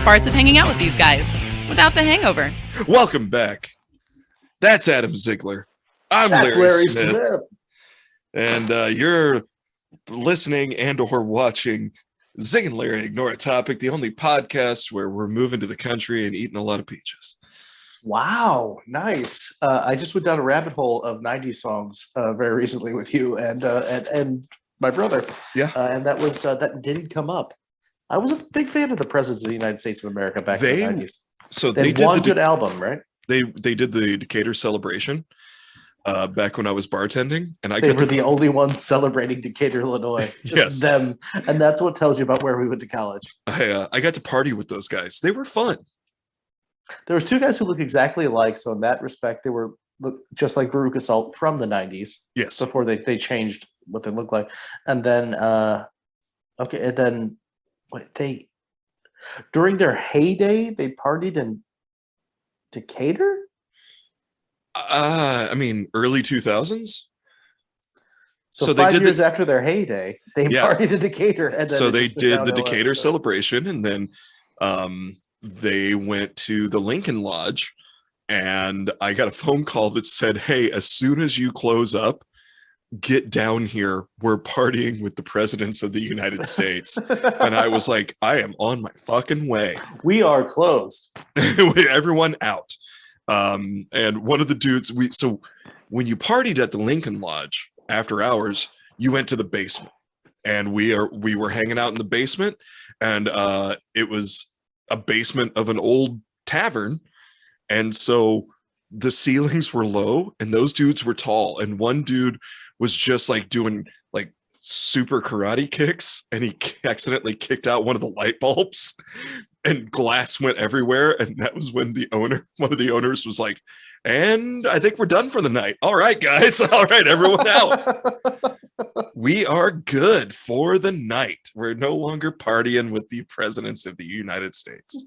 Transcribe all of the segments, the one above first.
best parts of hanging out with these guys without the hangover. Welcome back. That's Adam Ziegler. That's Larry Smith. And you're listening and or watching Zig and Larry Ignore a Topic, the only podcast where we're moving to the country and eating a lot of peaches. Wow, nice. I just went down a rabbit hole of 90s songs very recently with you and my brother. Yeah. And that didn't come up. I was a big fan of the Presidents of the United States of America back in the 90s. So they did one good album, right? They did the Decatur celebration back when I was bartending, and they were the only ones celebrating Decatur, Illinois. Just them, and that's what tells you about where we went to college. I got to party with those guys. They were fun. There was two guys who look exactly alike, so in that respect, they look just like Veruca Salt from the 90s. Yes. Before they changed what they looked like, and then they during their heyday they partied in Decatur. I mean, early 2000s. So 5 years after their heyday, they partied in Decatur. And then so they did the Decatur celebration, and then they went to the Lincoln Lodge, and I got a phone call that said, "Hey, as soon as you close up, get down here. We're partying with the presidents of the United States." And I was like, I am on my fucking way. We are closed. Everyone out. And one of the dudes, so when you partied at the Lincoln Lodge after hours, you went to the basement, and we were hanging out in the basement, and it was a basement of an old tavern, and so the ceilings were low and those dudes were tall, and one dude was just like doing like super karate kicks, and he accidentally kicked out one of the light bulbs and glass went everywhere. And that was when one of the owners was like, "And I think we're done for the night. All right, guys. All right, everyone out. We are good for the night. We're no longer partying with the presidents of the United States."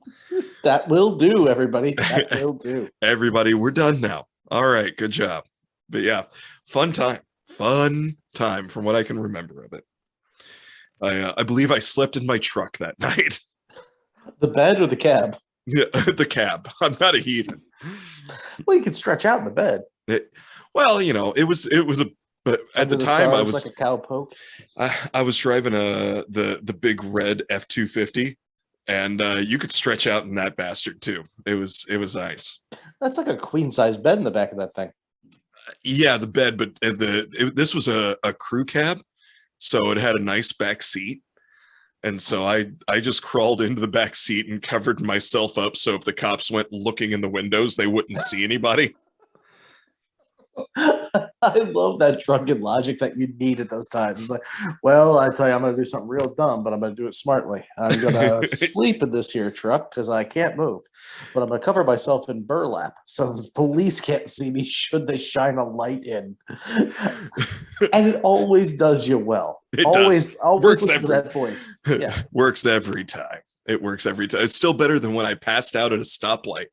That will do, everybody. That will do. Everybody, we're done now. All right, good job. But yeah, fun time from what I can remember of it. I believe I slept in my truck that night. The bed or the cab? Yeah, the cab. I'm not a heathen. Well, you can stretch out in the bed. It was a. But at the time, I was like a cow poke. I was driving the big red F-250, and you could stretch out in that bastard too. It was nice. That's like a queen size bed in the back of that thing. Yeah, the bed, but this was a crew cab, so it had a nice back seat. And so I just crawled into the back seat and covered myself up, so if the cops went looking in the windows, they wouldn't see anybody. I love that drunken logic that you need at those times. It's like, well, I tell you, I'm going to do something real dumb, but I'm going to do it smartly. I'm going to sleep in this here truck because I can't move, but I'm going to cover myself in burlap so the police can't see me should they shine a light in. And it always does you well. It always works listen to that voice. Yeah, works every time. It works every time. It's still better than when I passed out at a stoplight,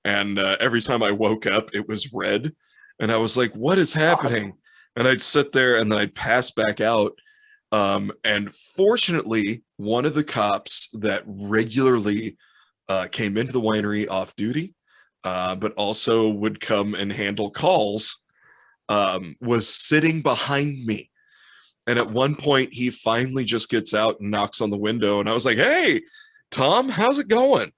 and every time I woke up, it was red. And I was like, what is happening? And I'd sit there and then I'd pass back out. And fortunately, one of the cops that regularly came into the winery off duty, but also would come and handle calls, was sitting behind me. And at one point, he finally just gets out and knocks on the window. And I was like, "Hey, Tom, how's it going?"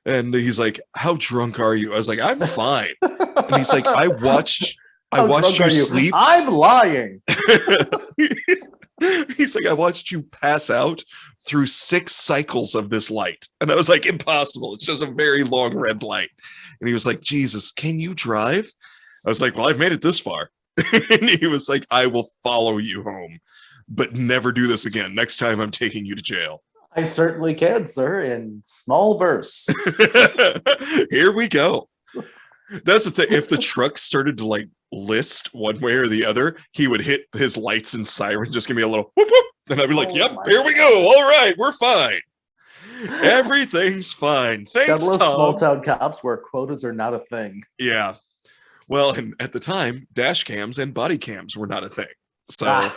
And he's like, "How drunk are you?" I was like, "I'm fine." And he's like, I watched you sleep. I'm lying. He's like, "I watched you pass out through 6 cycles of this light." And I was like, "Impossible. It's just a very long red light." And he was like, "Jesus, can you drive?" I was like, "Well, I've made it this far." And he was like, "I will follow you home, but never do this again. Next time I'm taking you to jail." I certainly can, sir, in small bursts. Here we go. That's the thing. If the truck started to like list one way or the other, he would hit his lights and siren, just give me a little whoop whoop, and I'd be like, "Yep, here we go. All right, we're fine. Everything's fine. Thanks, Tom." Small town cops where quotas are not a thing. Yeah. Well, and at the time, dash cams and body cams were not a thing. So,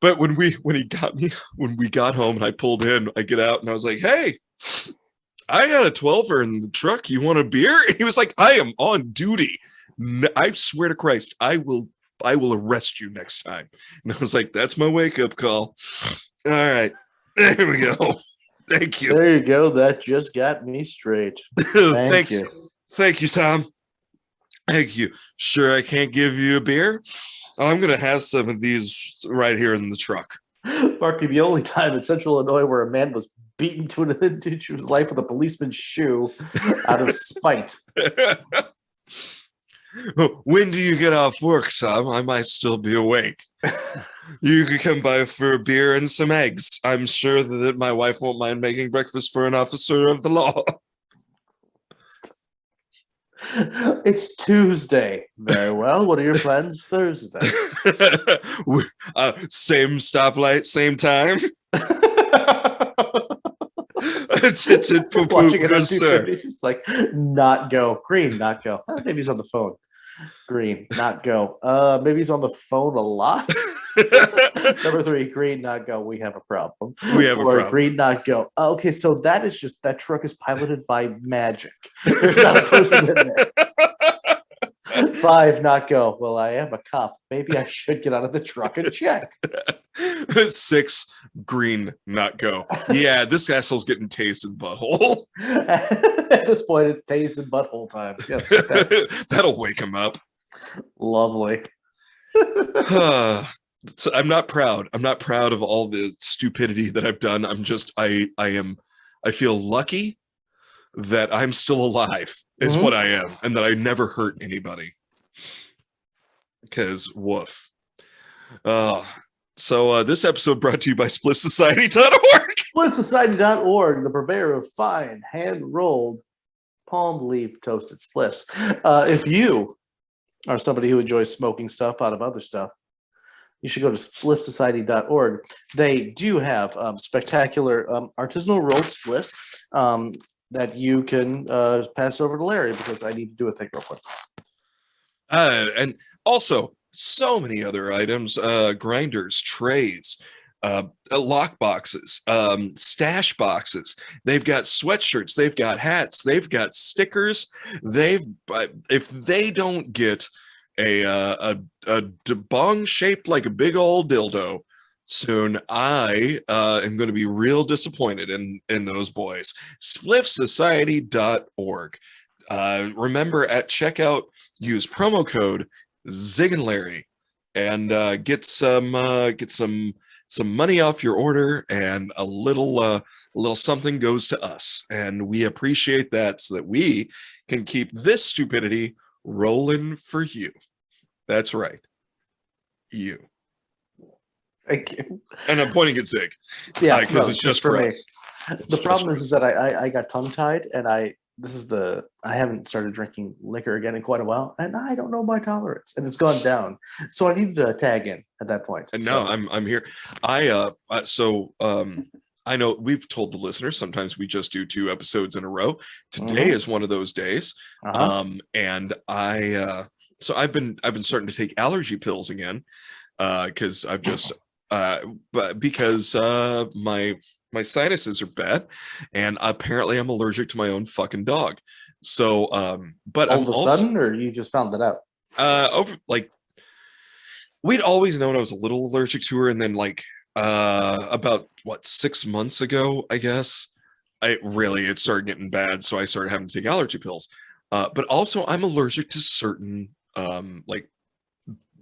but when we got home and I pulled in, I get out and I was like, "Hey, I got a 12er in the truck. You want a beer? And he was like, I am on duty. I swear to Christ, I will arrest you next time. And I was like, that's my wake-up call. All right. There we go. Thank you. There you go. That just got me straight. Thank you. Thank you, Tom. Thank you. Sure, I can't give you a beer. I'm going to have some of these right here in the truck. Marky, the only time in Central Illinois where a man was beaten to his life with a policeman's shoe out of spite. When do you get off work, Tom? I might still be awake. You could come by for a beer and some eggs. I'm sure that my wife won't mind making breakfast for an officer of the law. It's Tuesday. Very well. What are your plans Thursday? Same stoplight, same time. It's Watching it on good sir. It's like, not go. Green, not go. Maybe he's on the phone. Green, not go. Maybe he's on the phone a lot. Number 3, green, not go. We have a problem. We have a problem. Green, not go. Okay, so that is just, that truck is piloted by magic. There's not a person in there. 5, not go. Well, I am a cop. Maybe I should get out of the truck and check. 6, green, not go. Yeah, this asshole's getting tased in the butthole. At this point, it's tased in butthole time. Yes, that'll wake him up. Lovely. So I'm not proud. I'm not proud of all the stupidity that I've done. I'm just, I feel lucky that I'm still alive is what I am, and that I never hurt anybody. Because woof. So this episode brought to you by SpliffSociety.org. SpliffSociety.org, the purveyor of fine, hand-rolled, palm leaf toasted spliffs. If you are somebody who enjoys smoking stuff out of other stuff, you should go to SpliffSociety.org. They do have spectacular artisanal rolled spliffs that you can pass over to Larry, because I need to do a thing real quick. And also, so many other items, grinders, trays, lock boxes, stash boxes. They've got sweatshirts, they've got hats, they've got stickers. If they don't get a bong shaped like a big old dildo soon, I am going to be real disappointed in those boys. SpliffSociety.org. Remember, at checkout, use promo code Zig and Larry, and get some money off your order, and a little something goes to us, and we appreciate that, so that we can keep this stupidity rolling for you. That's right, you. Thank you. And I'm pointing at Zig. Yeah, because it's just for me. us. The problem is that I got tongue tied, and I haven't started drinking liquor again in quite a while, and I don't know my tolerance, and it's gone down. So I needed to tag in at that point. And no, I'm here. I know we've told the listeners sometimes we just do 2 episodes in a row. Today is one of those days. And so I've been starting to take allergy pills again, because I've just but because my sinuses are bad, and apparently I'm allergic to my own fucking dog. So but all of a sudden, or you just found that out? Over, like, we'd always known I was a little allergic to her, and then like about 6 months ago, I guess, it started getting bad, so I started having to take allergy pills. But also I'm allergic to certain like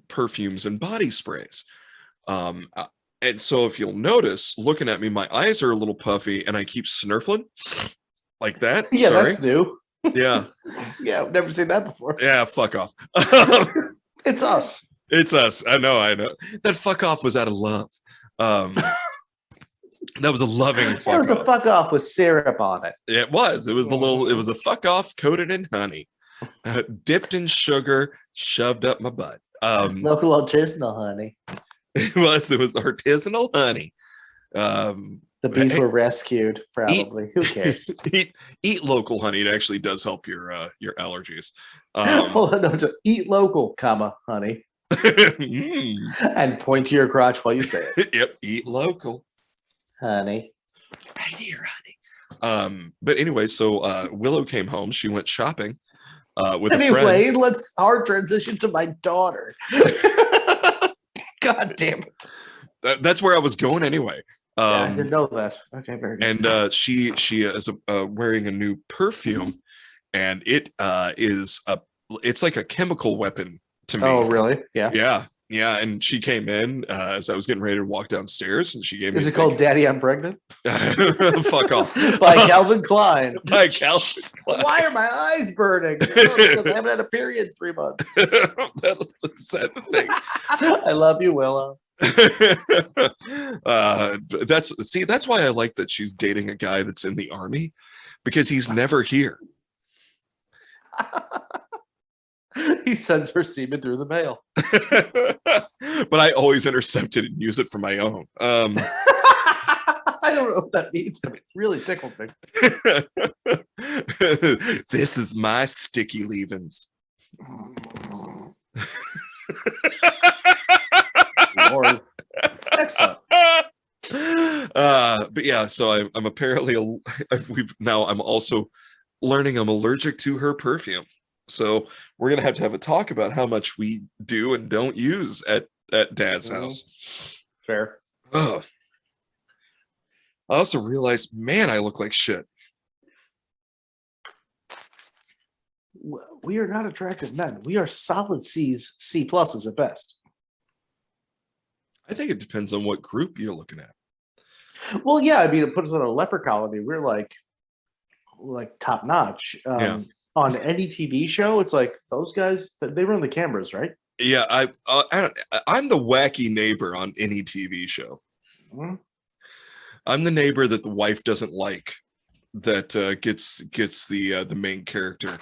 perfumes and body sprays. And so if you'll notice, looking at me, my eyes are a little puffy, and I keep snurfling like that. Yeah, Sorry. that's new. Yeah. Yeah, I've never seen that before. Yeah, fuck off. It's us. It's us. I know. That fuck off was out of love. That was a loving fuck off. It was a fuck off with syrup on it. It was. It was a fuck off coated in honey, dipped in sugar, shoved up my butt. Local artisanal honey. It was artisanal honey. The bees were rescued, probably. Who cares? Eat local honey. It actually does help your allergies. Hold on, no, just eat local, honey. And point to your crotch while you say it. Yep, eat local. Honey. Right here, honey. But anyway, so Willow came home. She went shopping with a Anyway, friend. let's hard transition to my daughter. God damn it. That's where I was going anyway. Yeah, I didn't know that. Okay, very good. And she is wearing a new perfume, and it's like a chemical weapon to me. Oh, really? Yeah. Yeah. And she came in as I was getting ready to walk downstairs, and she gave me. Is it called "Daddy, I'm Pregnant"? Fuck off. By Calvin Klein. By Calvin Klein. Why are my eyes burning? Oh, because I haven't had a period in 3 months. That's the thing. I love you, Willow. That's why I like that she's dating a guy that's in the army, because he's never here. He sends her semen through the mail. But I always intercept it and use it for my own. I don't know what that means, but it really tickled me. This is my sticky leavings. Lord. Excellent. But yeah, so I'm apparently I'm also learning I'm allergic to her perfume. So we're gonna have to have a talk about how much we do and don't use at Dad's house. Fair. Ugh. I also realized, man, I look like shit. We are not attractive men. We are solid C's, C pluses at best. I think it depends on what group you're looking at. Well, yeah, I mean, it puts us on a leper colony. We're like top notch. On any TV show, it's like those guys, they run the cameras, right? Yeah, I'm the wacky neighbor on any TV show. Mm-hmm. I'm the neighbor that the wife doesn't like, that gets the main character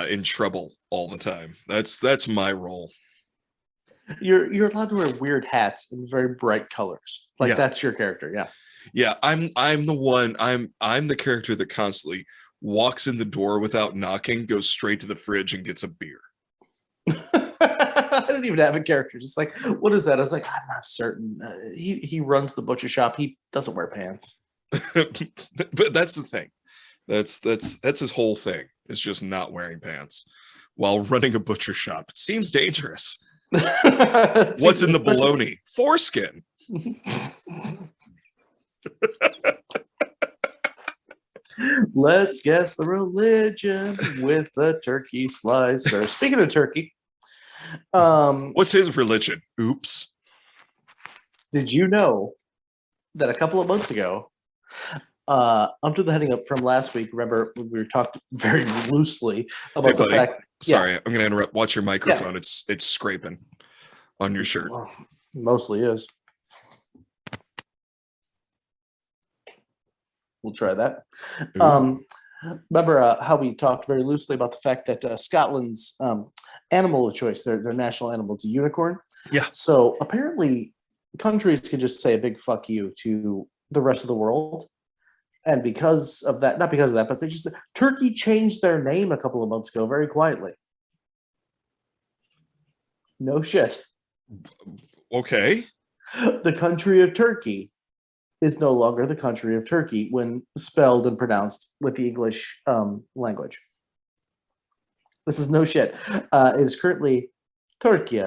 in trouble all the time. That's my role. You're allowed to wear weird hats in very bright colors. Like that's your character, yeah. Yeah, I'm the one. I'm the character that constantly walks in the door without knocking, goes straight to the fridge and gets a beer. I don't even have a character. Just like, what is that? I was like, I'm not certain. He runs the butcher shop. He doesn't wear pants. But that's the thing. That's his whole thing. It's just not wearing pants while running a butcher shop. It seems dangerous. What's in the bologna? Foreskin. Let's guess the religion with the turkey slicer. Speaking of turkey, what's his religion? Oops. Did you know that a couple of months ago, under the heading up from last week, remember we talked very loosely about the fact. Sorry, I'm going to interrupt. Watch your microphone. Yeah. It's scraping on your shirt. Well, mostly is. We'll try that. Remember how we talked very loosely about the fact that Scotland's animal of choice, their national animal, is a unicorn? Yeah. So apparently countries could just say a big fuck you to the rest of the world. And because of that, not because of that, but Turkey changed their name a couple of months ago very quietly. No shit. Okay. The country of Turkey is no longer the country of Turkey when spelled and pronounced with the English language. This is no shit. It is currently Turkey.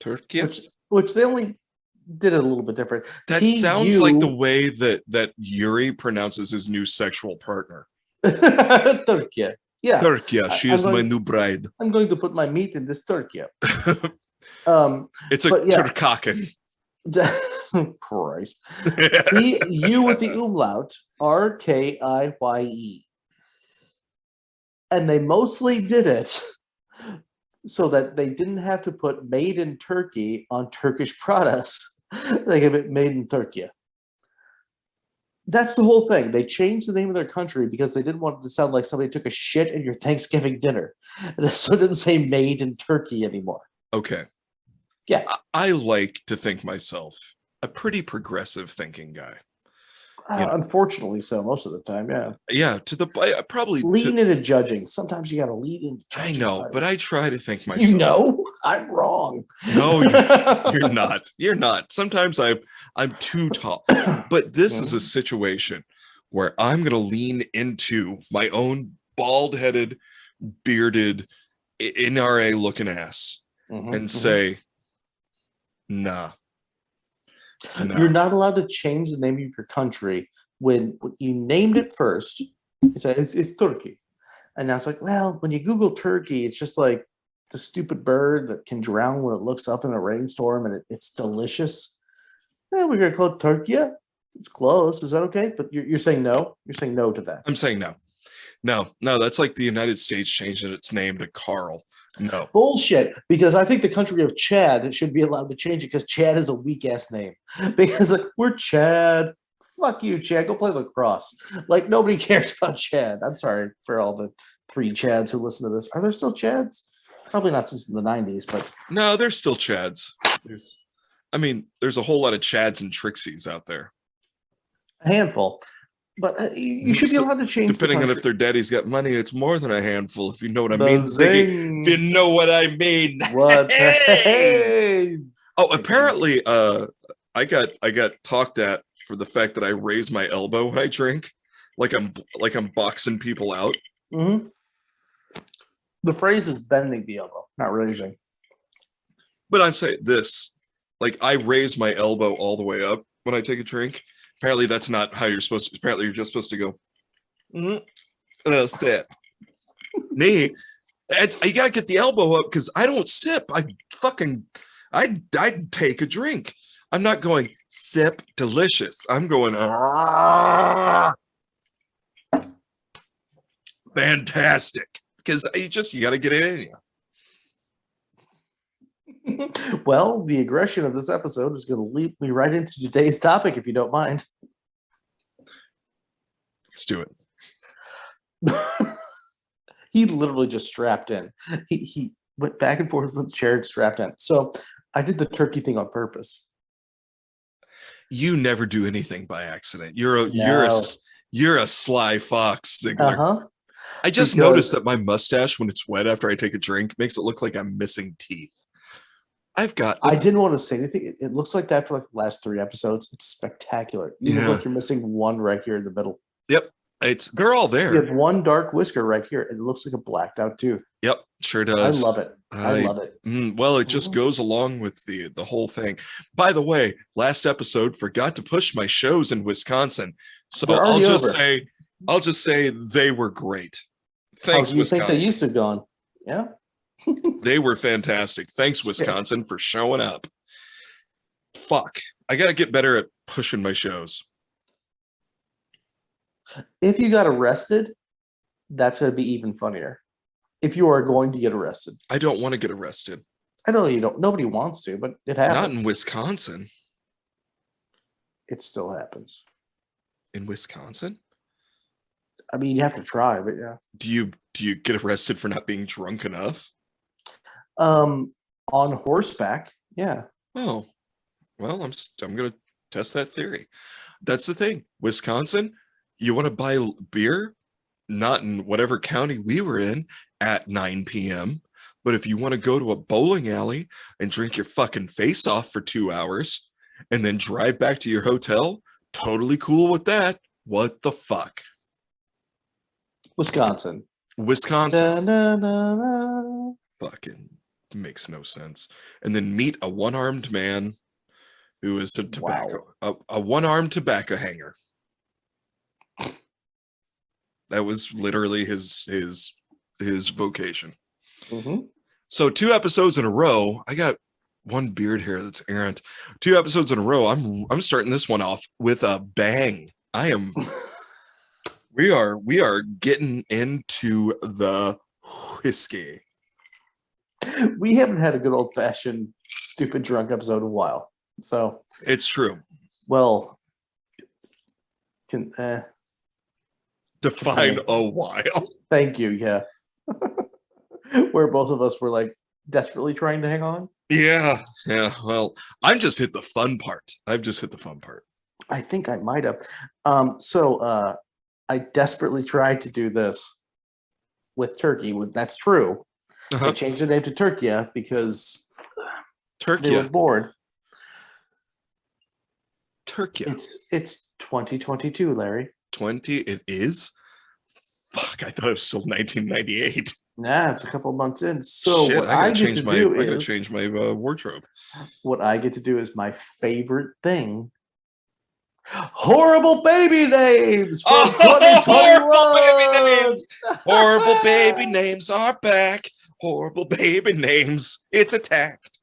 Turkey? Which they only did it a little bit different. That sounds like the way that Yuri pronounces his new sexual partner. Turkey. Yeah. Turkey. She is my new bride. I'm going to put my meat in this Turkey. It's a turkaken. Christ. U with the umlaut, RKIYE. And they mostly did it so that they didn't have to put made in Turkey on Turkish products. They could be made in Turkey. That's the whole thing. They changed the name of their country because they didn't want it to sound like somebody took a shit in your Thanksgiving dinner. So it didn't say made in Turkey anymore. Okay. Yeah. I like to think myself a pretty progressive thinking guy. Unfortunately so, most of the time, yeah. Yeah, probably lean into judging. Sometimes you got to lean into judging. I know, but I try to think myself. You know, I'm wrong. No, you're not. You're not. Sometimes I'm too tall. But this is a situation where I'm going to lean into my own bald-headed, bearded, NRA looking ass and say, nah. You're not allowed to change the name of your country when you named it first. You said it's Turkey. And now it's like, well, when you Google Turkey, it's just like the stupid bird that can drown when it looks up in a rainstorm, and it's delicious. Yeah, we're going to call it Turkey. It's close. Is that okay? But you're saying no? You're saying no to that? I'm saying no. No, that's like the United States changing its name to Carl. No. Bullshit. Because I think the country of Chad should be allowed to change it because Chad is a weak-ass name. Because like, we're Chad. Fuck you, Chad. Go play lacrosse. Like, nobody cares about Chad. I'm sorry for all the 3 Chads who listen to this. Are there still Chads? Probably not since the 90s, but... No, there's still Chads. There's a whole lot of Chads and Trixies out there. A handful. But you should be allowed to change. Depending on if their daddy's got money, it's more than a handful, if you know what I The mean. zing. Ziggy, if you know what I mean. What? Hey! Oh, apparently, I got talked at for the fact that I raise my elbow when I drink, like I'm boxing people out. Mm-hmm. The phrase is bending the elbow, not raising. But I'm saying this, like I raise my elbow all the way up when I take a drink. Apparently, that's not how you're supposed to. Apparently, you're just supposed to go. And that's it. Me, you gotta get the elbow up because I don't sip. I take a drink. I'm not going sip delicious. I'm going fantastic because you got to get it in you. Well, the aggression of this episode is going to lead me right into today's topic, if you don't mind. Let's do it. He literally just strapped in. He went back and forth with the chair and strapped in. So I did the turkey thing on purpose. You never do anything by accident. You're a sly fox, Ziegler. I just noticed that my mustache, when it's wet after I take a drink, makes it look like I'm missing teeth. I didn't want to say anything. It looks like that for like the last 3 episodes. It's spectacular. You look like you're missing one right here in the middle. Yep. They're all there. You have one dark whisker right here. It looks like a blacked out tooth. Yep, sure does. I love it. I love it. Well, it just goes along with the whole thing. By the way, last episode forgot to push my shows in Wisconsin. So I'll just say they were great. Thanks, Wisconsin. I think they used to have gone. Yeah. They were fantastic. Thanks, Wisconsin, for showing up. Fuck. I got to get better at pushing my shows. If you got arrested, that's going to be even funnier. If you are going to get arrested. I don't want to get arrested. I know you don't. Nobody wants to, but it happens. Not in Wisconsin. It still happens. In Wisconsin? I mean, you have to try, but yeah. Do you get arrested for not being drunk enough? On horseback, yeah. Oh, well, I'm gonna test that theory. That's the thing. Wisconsin, you want to buy beer, not in whatever county we were in at 9 p.m. But if you want to go to a bowling alley and drink your fucking face off for 2 hours and then drive back to your hotel, totally cool with that. What the fuck? Wisconsin. Da, na, na, na. Fucking makes no sense. And then meet a one-armed man who is a one-armed tobacco hanger. That was literally his vocation. Mm-hmm. So 2 episodes in a row, I got one beard here that's errant. 2 episodes in a row, I'm starting this one off with a bang. We are getting into the whiskey. We haven't had a good old-fashioned stupid drunk episode in a while. So it's true. Well, define a while. Thank you. Yeah. Where both of us were like desperately trying to hang on. Yeah. Well, I've just hit the fun part. I think I might have. I desperately tried to do this with turkey. That's true. I changed the name to Turkia because they were bored. Turkia. It's 2022, Larry. 2020. It is. Fuck, I thought it was still 1998. Nah, it's a couple months in. So Shit, what I I gotta get change to my. do I gotta is change my wardrobe. what I get to do is my favorite thing. Horrible baby names from 2021. Horrible baby names. Horrible baby names are back. Horrible baby names. It's attacked.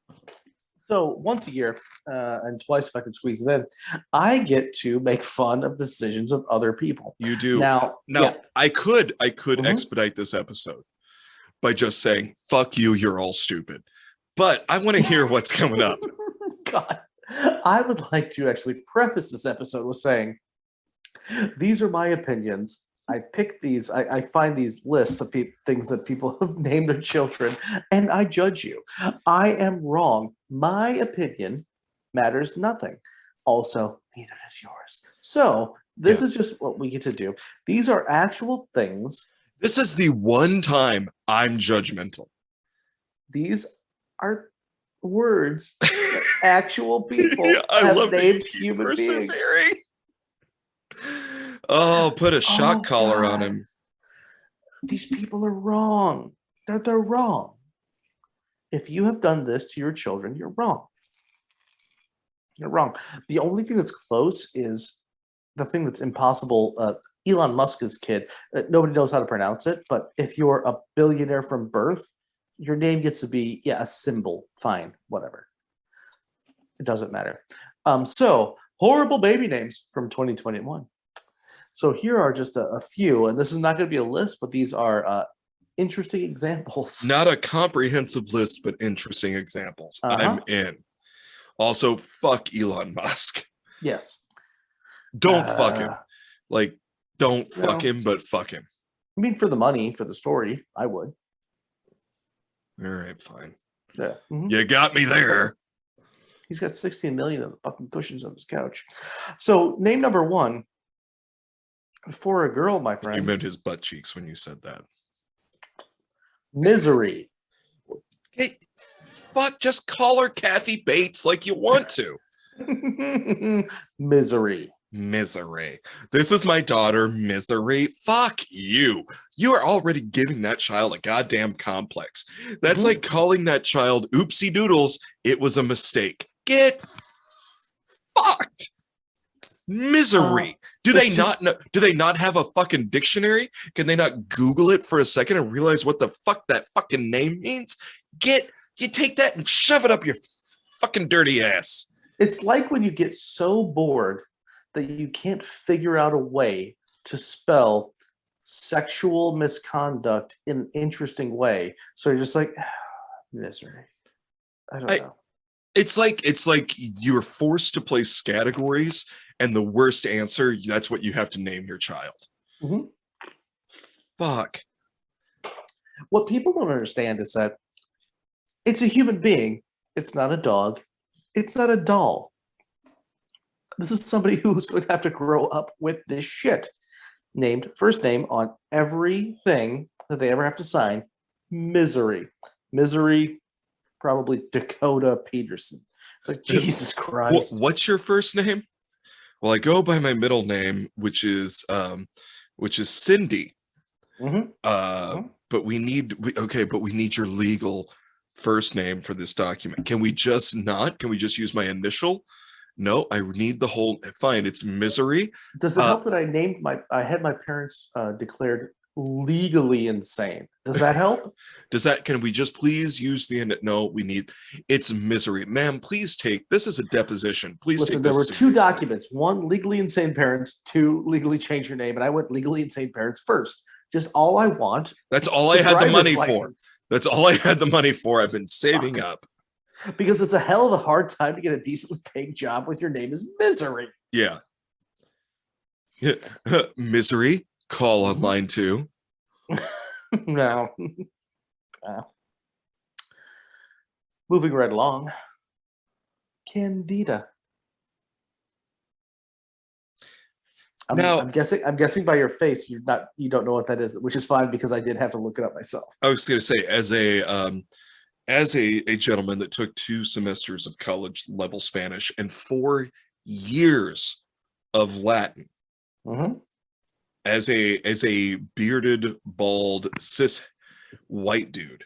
So once a year, and twice if I can squeeze it in, I get to make fun of the decisions of other people. You do. Now, yeah. I could Mhm. expedite this episode by just saying, fuck you, you're all stupid. But I want to hear what's coming up. God, I would like to actually preface this episode with saying, these are my opinions. I pick these, I find these lists of things that people have named their children, and I judge you. I am wrong. My opinion matters nothing. Also, neither does yours. So this is just what we get to do. These are actual things. This is the one time I'm judgmental. These are words that actual people I have love named that you keep human beings. persevering. Oh, put a shock collar on God. him. These people are wrong. They're wrong. If you have done this to your children, you're wrong. You're wrong. The only thing that's close is the thing that's impossible. Elon Musk's kid, nobody knows how to pronounce it, but if you're a billionaire from birth, your name gets to be, a symbol. Fine, whatever. It doesn't matter. So, horrible baby names from 2021. So here are just a few, and this is not going to be a list, but these are interesting examples. Not a comprehensive list, but interesting examples. I'm in. Also, fuck Elon Musk. Yes. Don't fuck him. Like, don't fuck him, but fuck him. I mean, for the money, for the story, I would. All right, fine. Yeah. Mm-hmm. You got me there. He's got 16 million of the fucking cushions on his couch. So, name number one. For a girl, my friend. You meant his butt cheeks when you said that. Misery. Hey, fuck, just call her Kathy Bates like you want to. Misery. Misery. This is my daughter, Misery. Fuck you. You are already giving that child a goddamn complex. That's like calling that child oopsie doodles. It was a mistake. Get fucked. Misery. Do they not know? Do they not have a fucking dictionary? Can they not Google it for a second and realize what the fuck that fucking name means? You take that and shove it up your fucking dirty ass. It's like when you get so bored that you can't figure out a way to spell sexual misconduct in an interesting way. So you're just like, misery. I don't know. It's like you were forced to place categories, and the worst answer, that's what you have to name your child. Mm-hmm. Fuck. What people don't understand is that it's a human being. It's not a dog. It's not a doll. This is somebody who's going to have to grow up with this shit. Named first name on everything that they ever have to sign. Misery. Misery, probably Dakota Peterson. It's like, Jesus Christ. What's your first name? Well, I go by my middle name, which is Cindy. But we need your legal first name for this document. Can we just use my initial? No, I need the whole. Fine, it's Misery. Does it help that I had my parents declared legally insane? Does that help? Can we just please use no, we need, it's Misery. Ma'am, please this is a deposition. Please listen, take there this were seriously. two documents, one legally insane parents, two legally change your name, and I went legally insane parents first. Just all I want. That's all I had the money for. That's all I had the money for. I've been saving up. Because it's a hell of a hard time to get a decently paying job with your name is Misery. Yeah. Misery, call on line 2. No. Moving right along. Candida. I'm guessing by your face you don't know what that is, which is fine because I did have to look it up myself. I was going to say, as a gentleman that took 2 semesters of college level Spanish and 4 years of Latin, as a bearded, bald, cis white dude,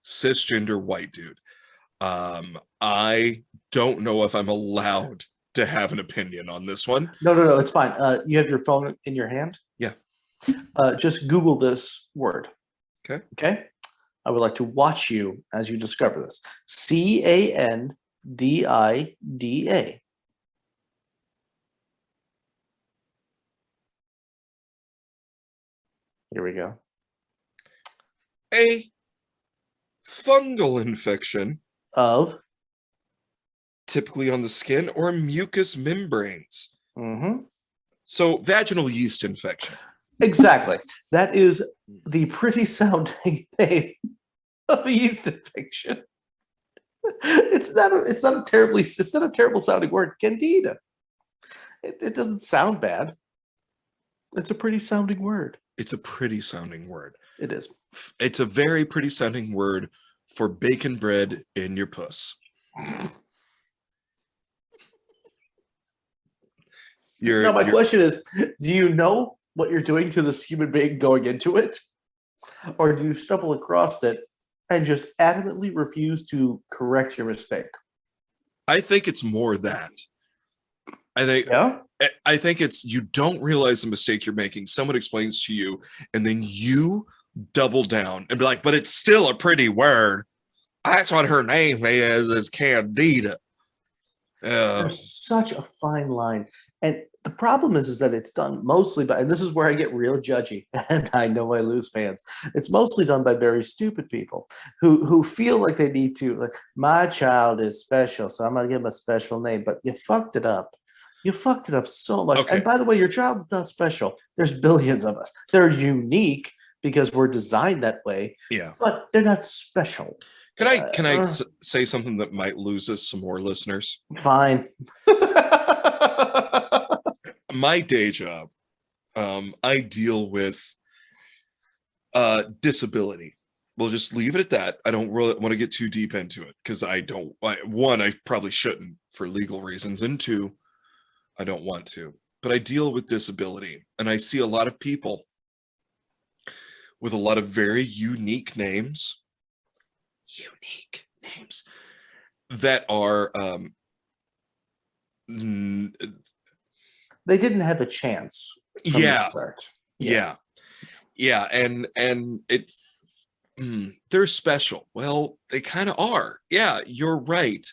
cisgender white dude, I don't know if I'm allowed to have an opinion on this one. No, it's fine. You have your phone in your hand? Yeah. Just Google this word. Okay. Okay. I would like to watch you as you discover this. Candida. Here we go. A fungal infection, Of. typically on the skin or mucous membranes. Mm-hmm. So vaginal yeast infection. Exactly. That is the pretty sounding name of a yeast infection. It's not a terrible sounding word. Candida. It doesn't sound bad. It's a pretty sounding word. It's a pretty sounding word. It is. It's a very pretty sounding word for bacon bread in your puss. Now my question is, do you know what you're doing to this human being going into it? Or do you stumble across it and just adamantly refuse to correct your mistake? I think it's more that. Yeah. I think it's you don't realize the mistake you're making. Someone explains to you, and then you double down and be like, but it's still a pretty word. That's what her name is Candida. There's such a fine line. And the problem is that it's done mostly by, and this is where I get real judgy, and I know I lose fans. It's mostly done by very stupid people who feel like they need to, like, my child is special, so I'm going to give him a special name. But you fucked it up. You fucked it up so much. Okay. And by the way, your child is not special. There's billions of us. They're unique because we're designed that way. Yeah. But they're not special. Can I say something that might lose us some more listeners? Fine. My day job, I deal with disability. We'll just leave it at that. I don't really want to get too deep into it because I probably shouldn't for legal reasons, and two, I don't want to. But I deal with disability, and I see a lot of people with a lot of very unique names that are they didn't have a chance from the start. Yeah, and it's they're special. Well, they kind of are. Yeah, you're right,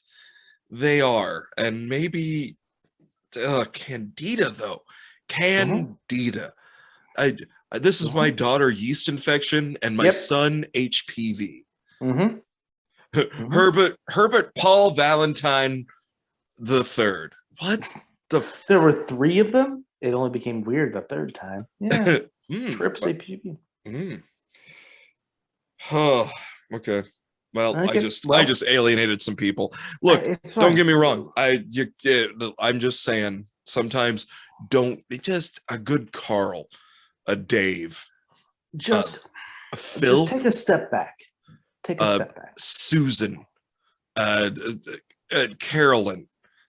they are. And maybe Candida, though. Candida. This is my daughter yeast infection and my son HPV. Herbert Paul Valentine the Third. What the? There were 3 of them. It only became weird the 3rd time. Yeah. Trips HPV. Oh, okay. Well, I just alienated some people. Look, don't get me wrong. I'm just saying. Sometimes just a good Carl, a Dave, just Phil. Just take a step back. Susan, Carolyn.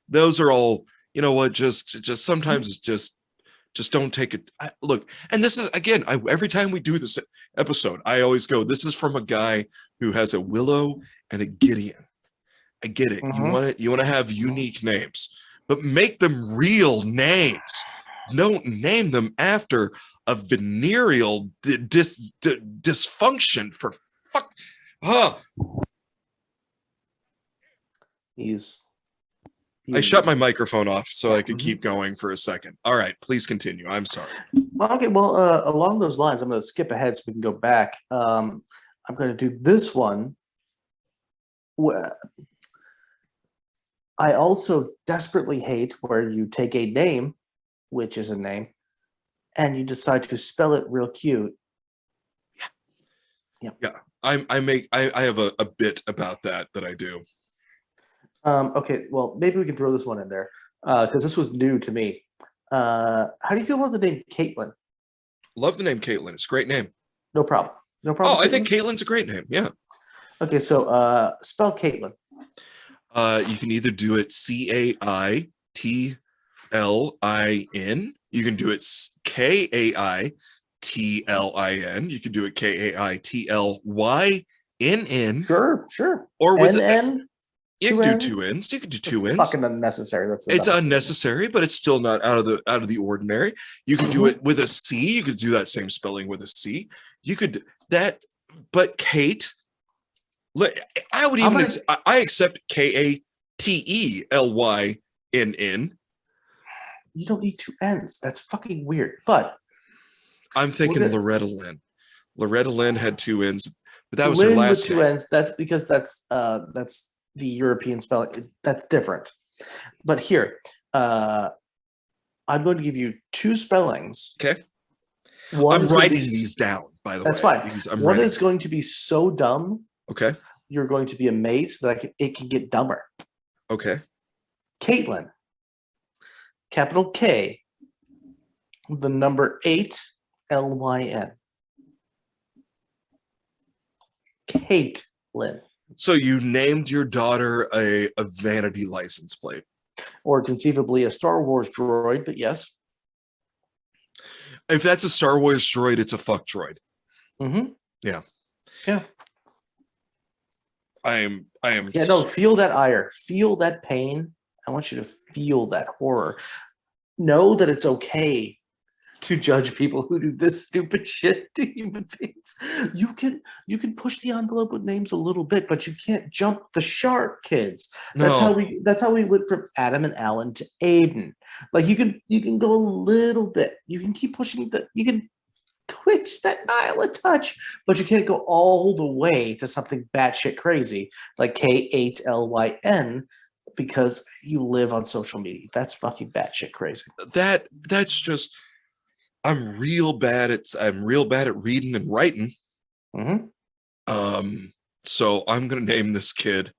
Those are all. You know what? Just sometimes it's just don't take it. Look, and this is again. Every time we do this episode, I always go. This is from a guy who has a Willow and a Gideon. I get it. You want to have unique names, but make them real names. Don't name them after a venereal dysfunction. For fuck. I shut my microphone off so I could keep going for a second. All right, please continue. I'm sorry. Okay, well, along those lines, I'm going to skip ahead so we can go back. I'm going to do this one. I also desperately hate where you take a name, which is a name, and you decide to spell it real cute. Yeah. I have a bit about that I do. Okay, well, maybe we can throw this one in there because this was new to me. How do you feel about the name Caitlin? Love the name Caitlin. It's a great name. No problem. Oh, Caitlin? I think Caitlin's a great name. Yeah. Okay, so spell Caitlin. You can either do it Caitlin, You can do it Kaitlin. You can do it Kaitlyn. Sure. Or with NN. you can do 2 N's. You can do 2 N's. Fucking unnecessary. It's unnecessary, but it's still not out of the ordinary. You could do it with a C. You could do that same spelling with a C. You could that, but Kate. I would even I accept Katelyn. You don't need 2 N's. That's fucking weird. But I'm thinking Loretta Lynn. Loretta Lynn had 2 N's, but that was Lynn her last with 2 N's. That's because that's the European spelling. That's different. But here, I'm going to give you 2 spellings. Okay. I'm writing these down, by the way. That's fine. One is going to be so dumb. Okay. You're going to be amazed that it can get dumber. Okay. Caitlin. Capital K. The number 8, Lyn. Caitlin. So you named your daughter a vanity license plate. Or conceivably a Star Wars droid, but yes. If that's a Star Wars droid, it's a fuck droid. Mm-hmm. Yeah. Yeah. I am. Yeah, no, feel that ire. Feel that pain. I want you to feel that horror. Know that it's okay to judge people who do this stupid shit to human beings. You can push the envelope with names a little bit, but you can't jump the shark, kids. That's how we went from Adam and Alan to Aiden. Like you can go a little bit. You can keep pushing you can twitch that dial a touch, but you can't go all the way to something batshit crazy like Kaitlyn because you live on social media. That's fucking batshit crazy. That's just. I'm real bad at reading and writing. Mm-hmm. So I'm gonna name this kid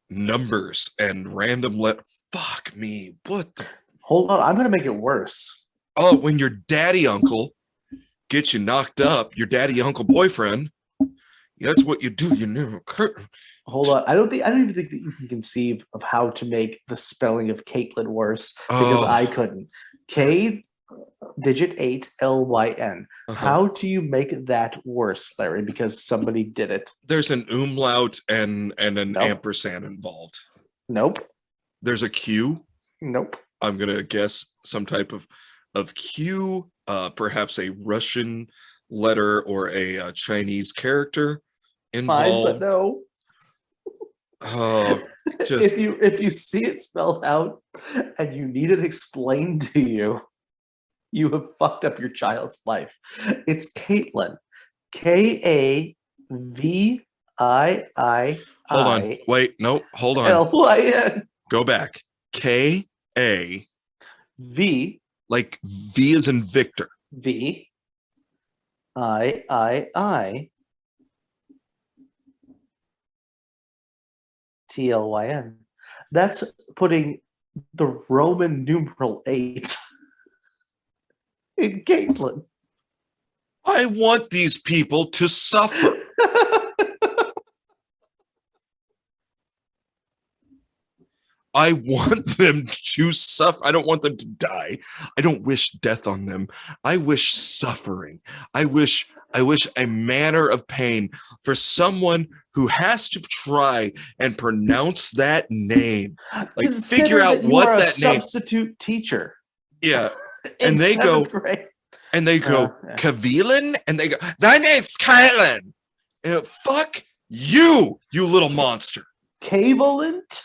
numbers and random fuck me. What the Hold on, I'm gonna make it worse. Oh, when your daddy uncle gets you knocked up, your daddy uncle boyfriend, that's what you do. You never Hold on. I don't even think that you can conceive of how to make the spelling of Caitlin worse because I couldn't. K digit 8 Lyn. How do you make that worse, Larry? Because somebody did it. There's an umlaut and an ampersand involved. Nope. There's a Q. Nope. I'm gonna guess some type of Q, perhaps a Russian letter or a Chinese character involved. Fine, but no. Oh, if you see it spelled out and you need it explained to you, you have fucked up your child's life. It's Caitlin. Kavii. Hold on. Wait, no, hold on. Lyn. Go back. Ka V. Like V as in Victor. V. I. Tlyn. That's putting the Roman numeral 8 in Caitlin. I want these people to suffer. I want them to suffer. I don't want them to die. I don't wish death on them. I wish suffering. I wish a manner of pain for someone who has to try and pronounce that name. Like Consider figure out what that name. Substitute teacher. Yeah. And they go grade. Kavilin, and they go, thy name's Kylan. And fuck you, you little monster. Cavalent?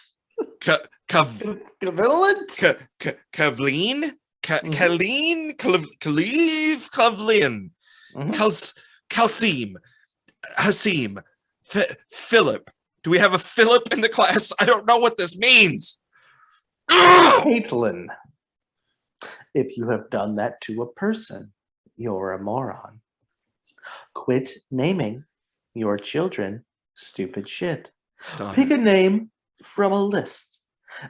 Kavilin? Kavleen? Kaleen? Kalev? Kavlin? Kalsim? Hasim? Philip? Do we have a Philip in the class? I don't know what this means. Caitlin. If you have done that to a person, you're a moron. Quit naming your children stupid shit. Pick a name from a list.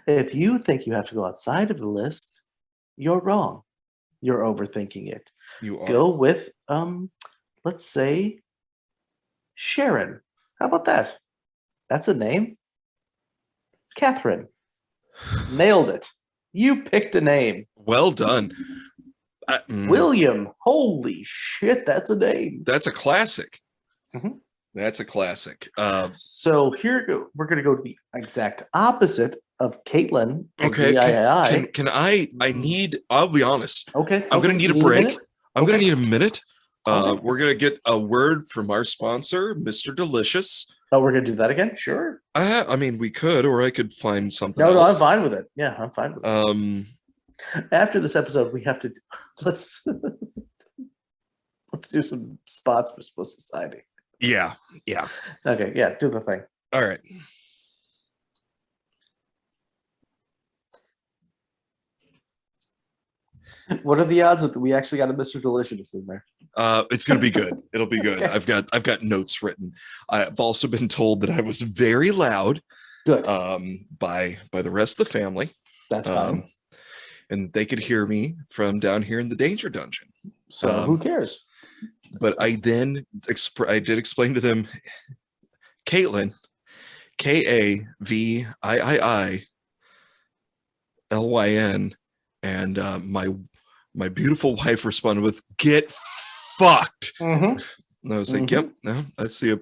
If you think you have to go outside of the list, you're wrong. You're overthinking it. You are. Go with, let's say, Sharon. How about that? That's a name. Catherine. Nailed it. You picked a name. Well done. William. Holy shit, that's a name. That's a classic. Mhm. That's a classic. So we're going to go to the exact opposite of Caitlin. Okay. Can I need, I'll be honest. Okay. I'm going to need a break. I'm going to need a minute. Okay. We're going to get a word from our sponsor, Mr. Delicious. Oh, we're going to do that again? Sure. I mean, we could, or I could find something No, else. I'm fine with it. Yeah, I'm fine with it. After this episode, we have to let's do some spots for Split Society. Yeah. Okay, yeah, do the thing. All right. What are the odds that we actually got a Mr. Delicious in there? It's gonna be good. It'll be good. Okay. I've got notes written. I've also been told that I was very loud. Good. By the rest of the family. That's fine. And they could hear me from down here in the danger dungeon. So who cares? But I then I did explain to them, Caitlin, KAVIIILYN, and my beautiful wife responded with, "Get fucked." Mm-hmm. And I was like, "Yep, no, that's the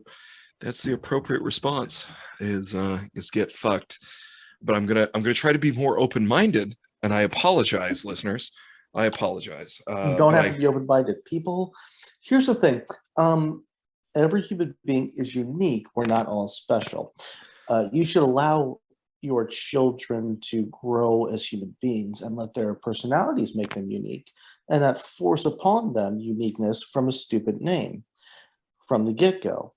appropriate response is get fucked." But I'm gonna try to be more open-minded, and I apologize, listeners. I apologize. You don't have to be open-minded. People, here's the thing. Every human being is unique. We're not all special. You should allow your children to grow as human beings and let their personalities make them unique, and not force upon them uniqueness from a stupid name from the get-go.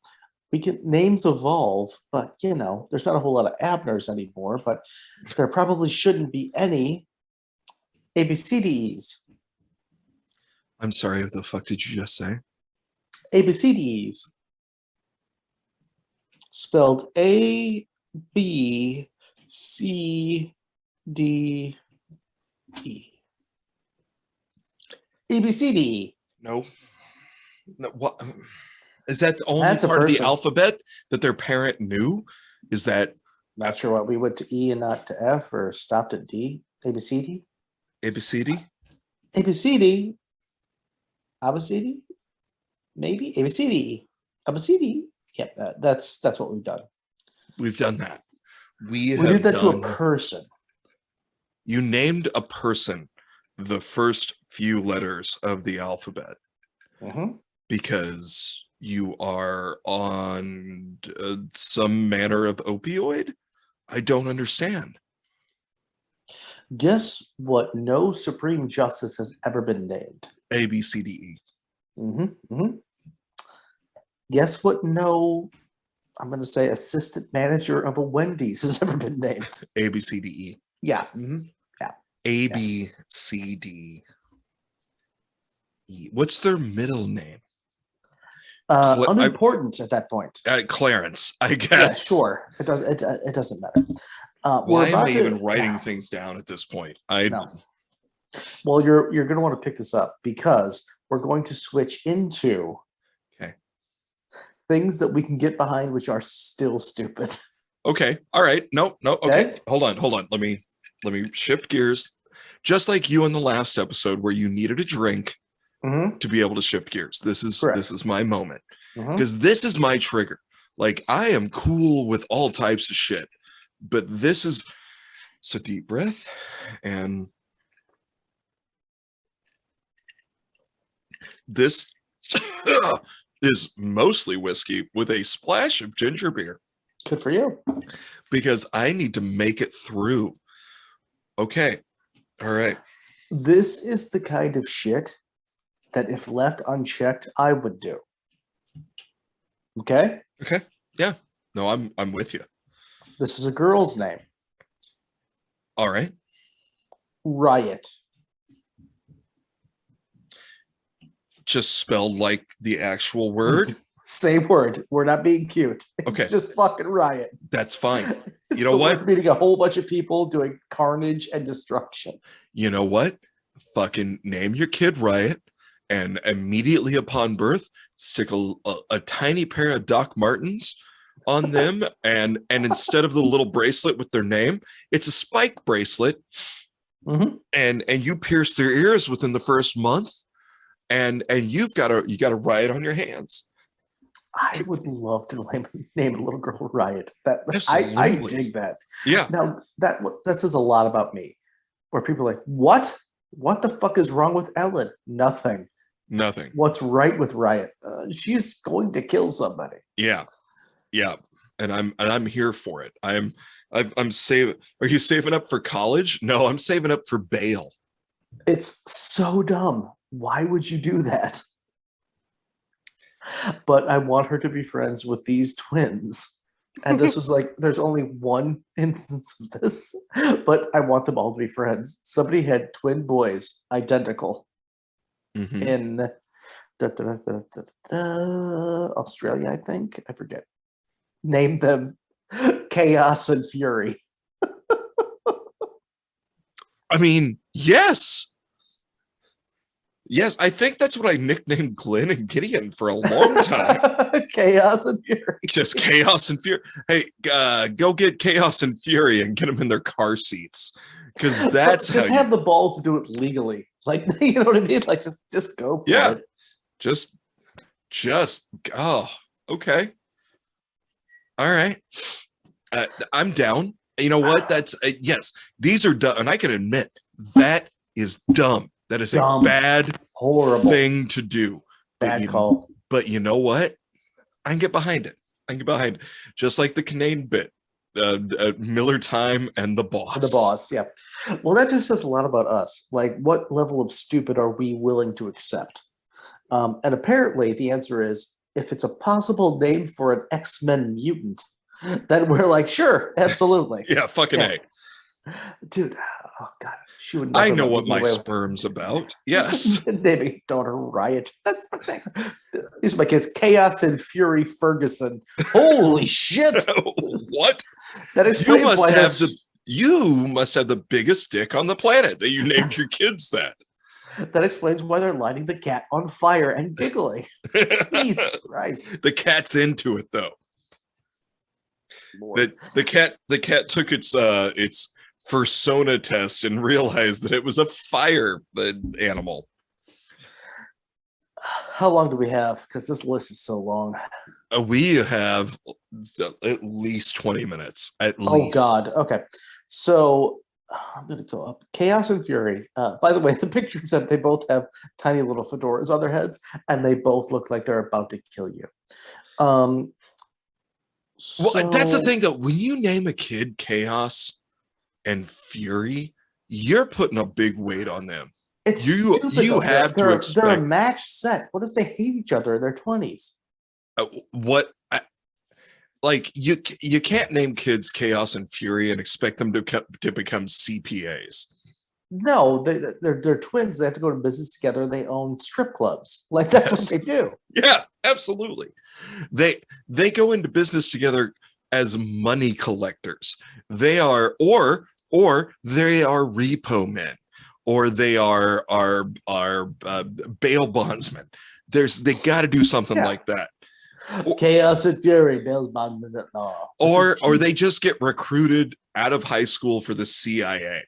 Names evolve, but there's not a whole lot of Abners anymore, but there probably shouldn't be any ABCDEs. I'm sorry, what the fuck did you just say? ABCDEs. Spelled ABCDE. ABCDE. No. What is that? The only That's a part of the person. alphabet that their parent knew? Is that Not sure what we went to E and not to F, or stopped at D. ABCD. ABCD? ABCD. ABCD. Maybe ABCD. ABCD. Yep, that's what we've done. We've done that. We did that to a person. You named a person the first few letters of the alphabet because you are on some manner of opioid. I don't understand. Guess what? No Supreme Justice has ever been named. ABCDE. Guess what? No, I'm going to say assistant manager of a Wendy's has ever been named. ABCDE. Yeah. Yeah. ABCDE. What's their middle name? Unimportant at that point. Clarence, I guess. Yeah, sure. It doesn't matter. Why am I even writing things down at this point? No. Well, you're going to want to pick this up because we're going to switch into things that we can get behind, which are still stupid. Okay. All right. No. Okay. Hold on. Let me shift gears. Just like you in the last episode where you needed a drink to be able to shift gears. This is my moment because this is my trigger. Like, I am cool with all types of shit, but this is so deep breath and this is mostly whiskey with a splash of ginger beer. Good for you. Because I need to make it through. Okay. All right. This is the kind of shit that if left unchecked, I would do. Okay? Okay. Yeah. No, I'm with you. This is a girl's name. All right. Riot. Just spelled like the actual word? Same word. We're not being cute. Okay. It's just fucking riot. That's fine. It's You know what? Meeting a whole bunch of people doing carnage and destruction. You know what? Fucking name your kid Riot, and immediately upon birth, stick a tiny pair of Doc Martens on them, and instead of the little bracelet with their name, it's a spike bracelet and you pierce their ears within the first month, and you got a riot on your hands. I would love to name a little girl Riot. Absolutely. I dig that. Yeah. Now that says a lot about me. Where people are like, what? What the fuck is wrong with Ellen? Nothing. What's right with Riot? She's going to kill somebody. Yeah. And I'm here for it. I'm saving. Are you saving up for college? No, I'm saving up for bail. It's so dumb. Why would you do that? But I want her to be friends with these twins. And this was like, there's only one instance of this, but I want them all to be friends. Somebody had twin boys, identical, in Australia, I think. I forget. Named them Chaos and Fury. I mean, yes. Yes, I think that's what I nicknamed Glenn and Gideon for a long time. Chaos and Fury. Just Chaos and Fury. Hey, go get Chaos and Fury and get them in their car seats, because that's just how have the balls to do it legally. Like, you know what I mean? Like, just go for it. Just oh, okay. All right. I'm down. You know what? That's yes. These are dumb, and I can admit that is dumb. That is a bad, horrible thing to do. Bad call. But you know what? I can get behind it. Just like the Canadian bit, Miller Time and the boss. The boss, yeah. Well, that just says a lot about us. Like, what level of stupid are we willing to accept? And apparently, the answer is, if it's a possible name for an X-Men mutant, then we're like, sure, absolutely. Yeah, fucking A. Dude, oh God. She would I know what my sperm's about. Yes. Naming daughter Riot. That's my thing. These are my kids. Chaos and Fury Ferguson. Holy shit. What? That explains you must have the biggest dick on the planet that you named your kids that. That explains why they're lighting the cat on fire and giggling. Jesus Christ. The cat's into it though. The cat took its Fursona test and realized that it was a fire animal. How long do we have? Because this list is so long. We have at least 20 minutes. At least. Oh God. Okay. So I'm gonna go up. Chaos and Fury. By the way, the pictures that they both have tiny little fedoras on their heads, and they both look like they're about to kill you. Well, that's the thing though. When you name a kid Chaos and Fury, you're putting a big weight on them. You have to expect. They're a match set. What if they hate each other in their 20s? You can't name kids Chaos and Fury and expect them to become CPAs. No, they're twins. They have to go to business together. They own strip clubs. Like, that's what they do. Yeah, absolutely. They go into business together as money collectors. They are or they are repo men, or they are bail bondsmen. They got to do something like that. Chaos and Fury, bail bondsmen at law. Or they just get recruited out of high school for the CIA.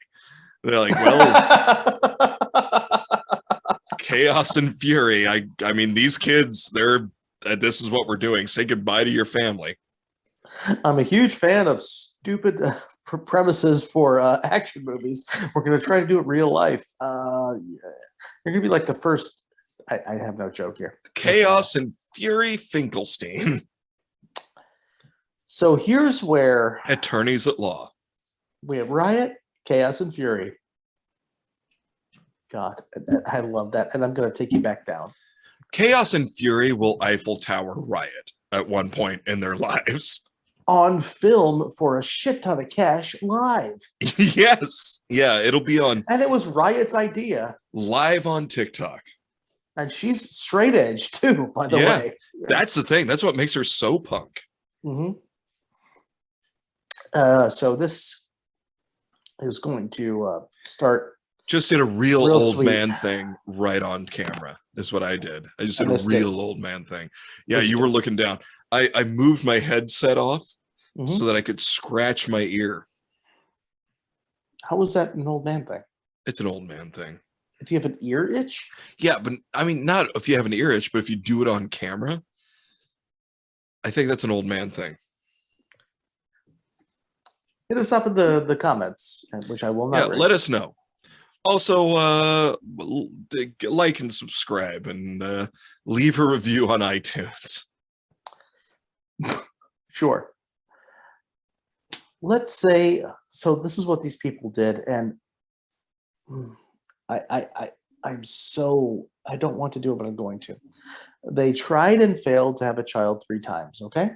They're like, well, Chaos and Fury. I mean, these kids, this is what we're doing. Say goodbye to your family. I'm a huge fan of stupid premises for action movies. We're going to try to do it real life. You're going to be like the first. I have no joke here. Chaos and Fury Finkelstein. So here's where attorneys at law. We have Riot, Chaos and Fury. God, I love that. And I'm going to take you back down. Chaos and Fury will Eiffel Tower Riot at one point in their lives. On film for a shit ton of cash live. Yes. Yeah, it'll be on. And it was Riot's idea. Live on TikTok. And she's straight edge too, by the way. That's the thing. That's what makes her so punk. Mm-hmm. So this is going to start. Just did a real old sweet man thing right on camera is what I did. I just did a real old man thing. Yeah, you were looking down. I moved my headset off so that I could scratch my ear. How was that an old man thing? It's an old man thing. If you have an ear itch? Yeah, but I mean, not if you have an ear itch, but if you do it on camera, I think that's an old man thing. Hit us up in the comments, which I will not. Yeah, let us know. Also, like and subscribe and leave a review on iTunes. Sure. Let's say, so this is what these people did, and I'm so, I don't want to do it, but I'm going to. They tried and failed to have a child 3 times, okay?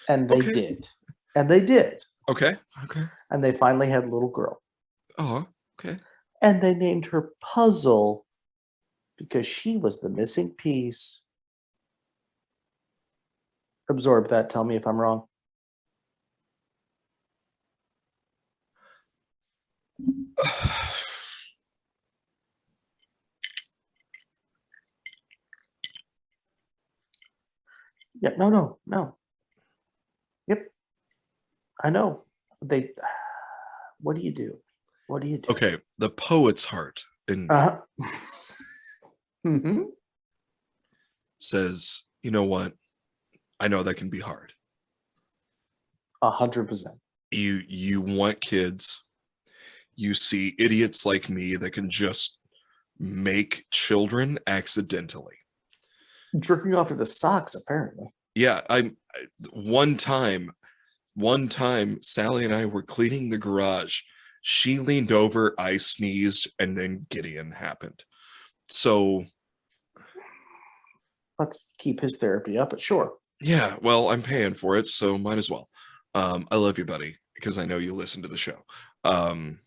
And they did. And they did. Okay. And they finally had a little girl. Oh, okay. And they named her Puzzle because she was the missing piece. Absorb that. Tell me if I'm wrong. Yeah, no. Yep. I know. What do you do? What do you do? Okay, the poet's heart in says, you know what? I know that can be hard. 100%. You want kids. You see idiots like me that can just make children accidentally. Jerking off to the socks, apparently. Yeah, one time Sally and I were cleaning the garage. She leaned over, I sneezed, and then Gideon happened. So let's keep his therapy up, but sure. Yeah, well, I'm paying for it, so might as well. I love you, buddy, because I know you listen to the show. And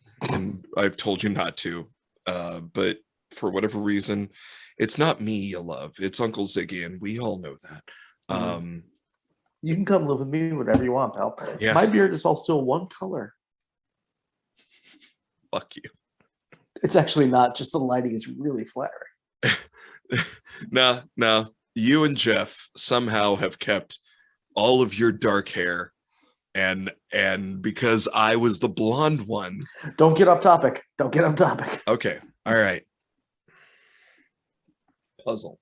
I've told you not to, but for whatever reason, it's not me you love. It's Uncle Ziggy, and we all know that. You can come live with me whatever you want, pal. Yeah. My beard is all still one color. Fuck you. It's actually not, just the lighting is really flattering. No. You and Jeff somehow have kept all of your dark hair, and because I was the blonde one. Don't get off topic. Okay. All right. Puzzle.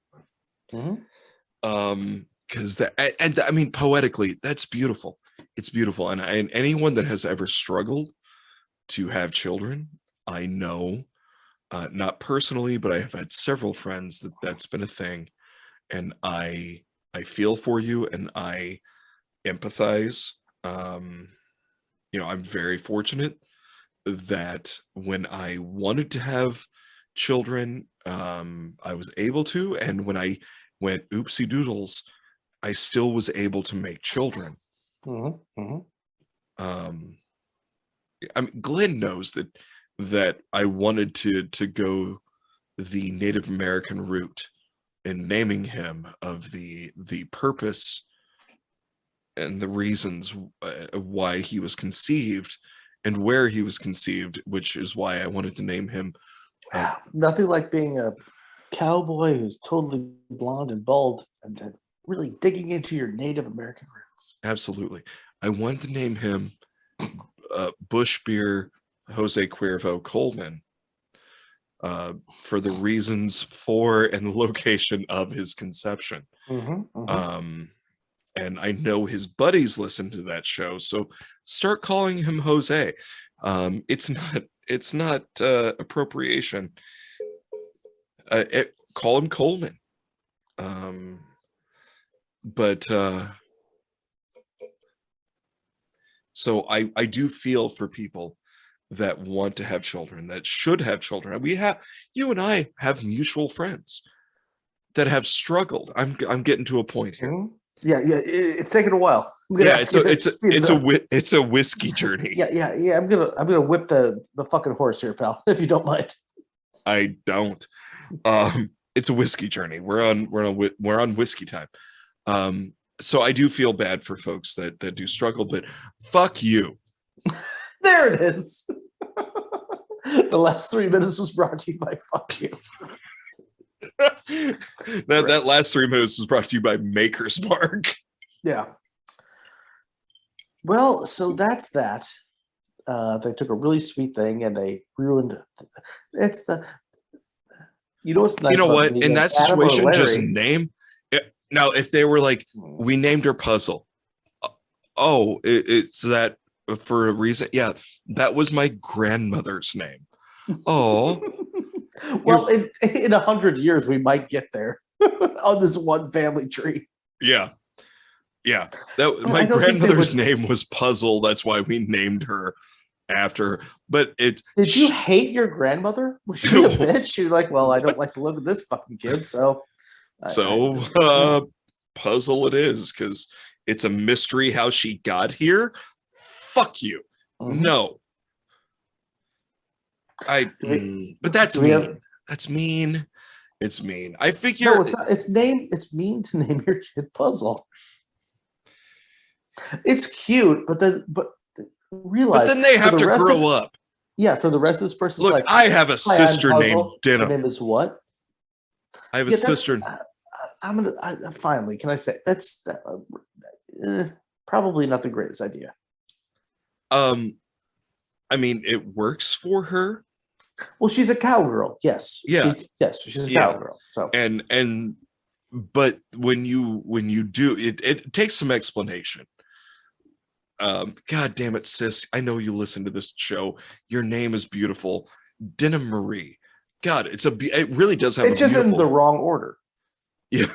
Because and I mean, poetically, that's beautiful. It's beautiful, and anyone that has ever struggled to have children, I know, not personally, but I have had several friends that's been a thing, and I feel for you, and I empathize. I'm very fortunate that when I wanted to have children, I was able to, and when I went oopsie doodles, I still was able to make children. I mean, Glenn knows that I wanted to go the Native American route in naming him, of the purpose and the reasons why he was conceived and where he was conceived, which is why I wanted to name him. Nothing like being a cowboy who's totally blonde and bald and really digging into your Native American roots. Absolutely. I wanted to name him Bush Beer Jose Cuervo Coleman, for the reasons for and the location of his conception. And I know his buddies listen to that show, so start calling him Jose. It's not appropriation. Call him Coleman. So I do feel for people that want to have children, that should have children. You and I have mutual friends that have struggled. I'm getting to a point here. Yeah, it's taken a while. Yeah, it's a whiskey journey. Yeah. I'm gonna whip the fucking horse here, pal, if you don't mind. I don't. It's a whiskey journey. We're on whiskey time. So I do feel bad for folks that do struggle, but fuck you. There it is. The last 3 minutes was brought to you by fuck you. that last 3 minutes was brought to you by Maker's Mark. Yeah. Well, so that's that. they took a really sweet thing and they ruined. It's the. You know what's nice? You know about what? video In games? that Adam or situation, just Larry. name it. Now, if they were like, we named her Puzzle. Oh, it's that for a reason. Yeah, that was my grandmother's name. Oh, Well, in 100 years, we might get there on this one family tree. yeah. Yeah, that I my don't think they grandmother's would- name was Puzzle. That's why we named her after her. But it Did you hate your grandmother? Was she a bitch? You're like, well, I don't like the look of this fucking kid, so. Puzzle it is, because it's a mystery how she got here. Fuck you. Mhm. No. But that's do we mean. have- That's mean. It's mean. I figure No, it's not. It's mean to name your kid Puzzle. It's cute, but realize. but then they for have the to rest grow of- up. Yeah, for the rest of this person's Look, life. I have a "Hi, I'm sister named Puzzle. Dinah. Her name is what? I have a Yeah, that's- sister. I'm gonna finally. Can I say that's probably not the greatest idea. I mean, it works for her. Well, she's a cowgirl. Yes. Yeah. She's a Yeah. cowgirl. So But when you do it takes some explanation. God damn it, sis. I know you listen to this show. Your name is beautiful. Dinah Marie. God, it really does have it's just in the wrong order. Yeah.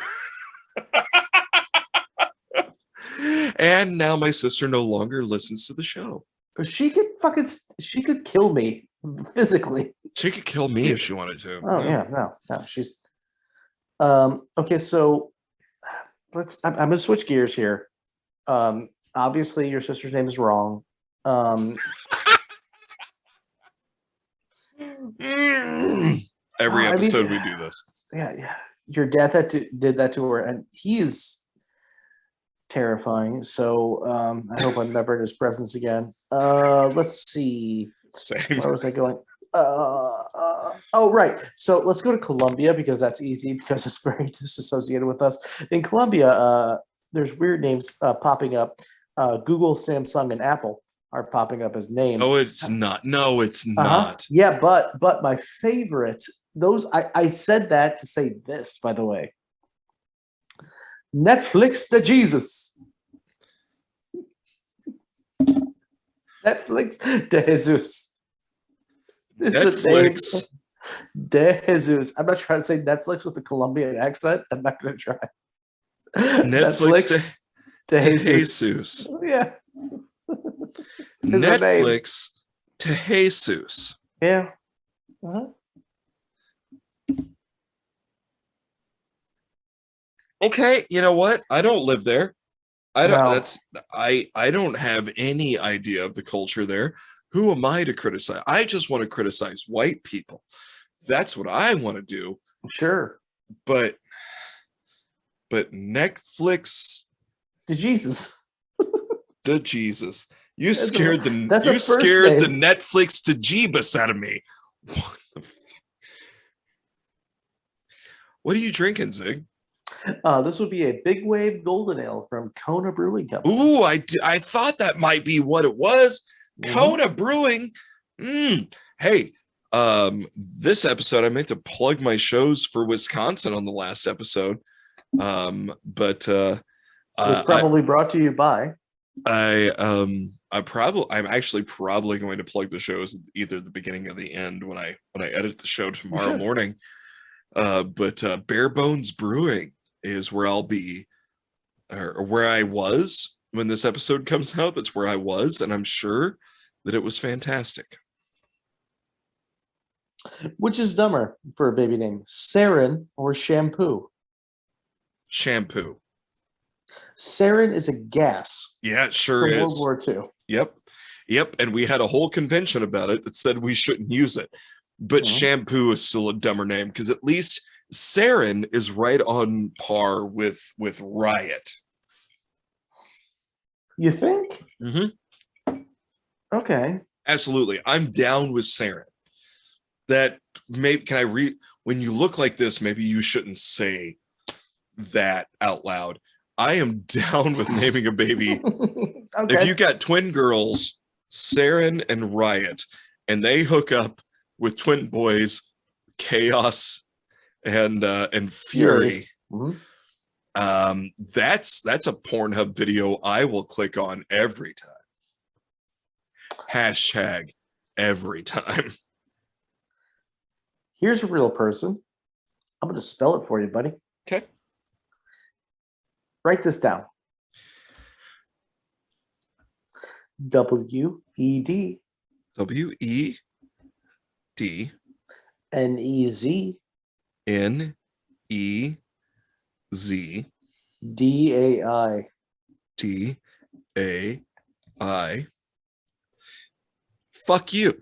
And now my sister no longer listens to the show. She could kill me physically. She could kill me if she wanted to. Oh yeah, no, she's okay, so I'm gonna switch gears here. Obviously your sister's name is wrong. Every I mean, episode we do this. Yeah. Your dad did that to her, and he's terrifying. So I hope I'm never in his presence again. Let's see. Same. Where was I going? Oh, right. So let's go to Colombia because that's easy because it's very disassociated with us. In Colombia, there's weird names popping up. Google, Samsung, and Apple are popping up as names. Oh, it's not. No, it's not. Yeah, but my favorite, I said that to say this, by the way. Netflix de Jesus. Netflix de Jesus. Netflix de Jesus. I'm not trying to say Netflix with a Colombian accent. I'm not going to try. Netflix de Jesus. Yeah. Netflix to Jesus. Yeah. Uh-huh. Okay, you know what? I don't live there. I don't have any idea of the culture there. Who am I to criticize? I just want to criticize white people. That's what I want to do. Sure. But Netflix to Jesus. To Jesus. You scared the Netflix to Jeebus out of me. What the fuck? What are you drinking, Zig? This would be a Big Wave Golden Ale from Kona Brewing Company. Ooh, I thought that might be what it was. Mm-hmm. Kona Brewing. Hey, this episode I meant to plug my shows for Wisconsin on the last episode. But it was probably brought to you by. I'm actually probably going to plug the shows at either the beginning or the end when I edit the show tomorrow morning. But Bare Bones Brewing is where I'll be, or where I was when this episode comes out. That's where I was, and I'm sure that it was fantastic. Which is dumber for a baby name, sarin or shampoo? Shampoo. Sarin is a gas. Yeah, it sure from is. World War II. Yep. And we had a whole convention about it that said we shouldn't use it. But shampoo is still a dumber name because at least sarin is right on par with Riot. You think? Mm-hmm. Okay. Absolutely. I'm down with sarin. That maybe can I read when you look like this, maybe you shouldn't say that out loud. I am down with naming a baby. Okay. If you got twin girls, Saren and Riot, and they hook up with twin boys, Chaos and Fury. Mhm. That's a Pornhub video I will click on every time. Hashtag every time. Here's a real person. I'm going to spell it for you, buddy. Okay. Write this down. W-E-D. W-E-D. N-E-Z. N-E-Z. D-A-I. D-A-I. Fuck you.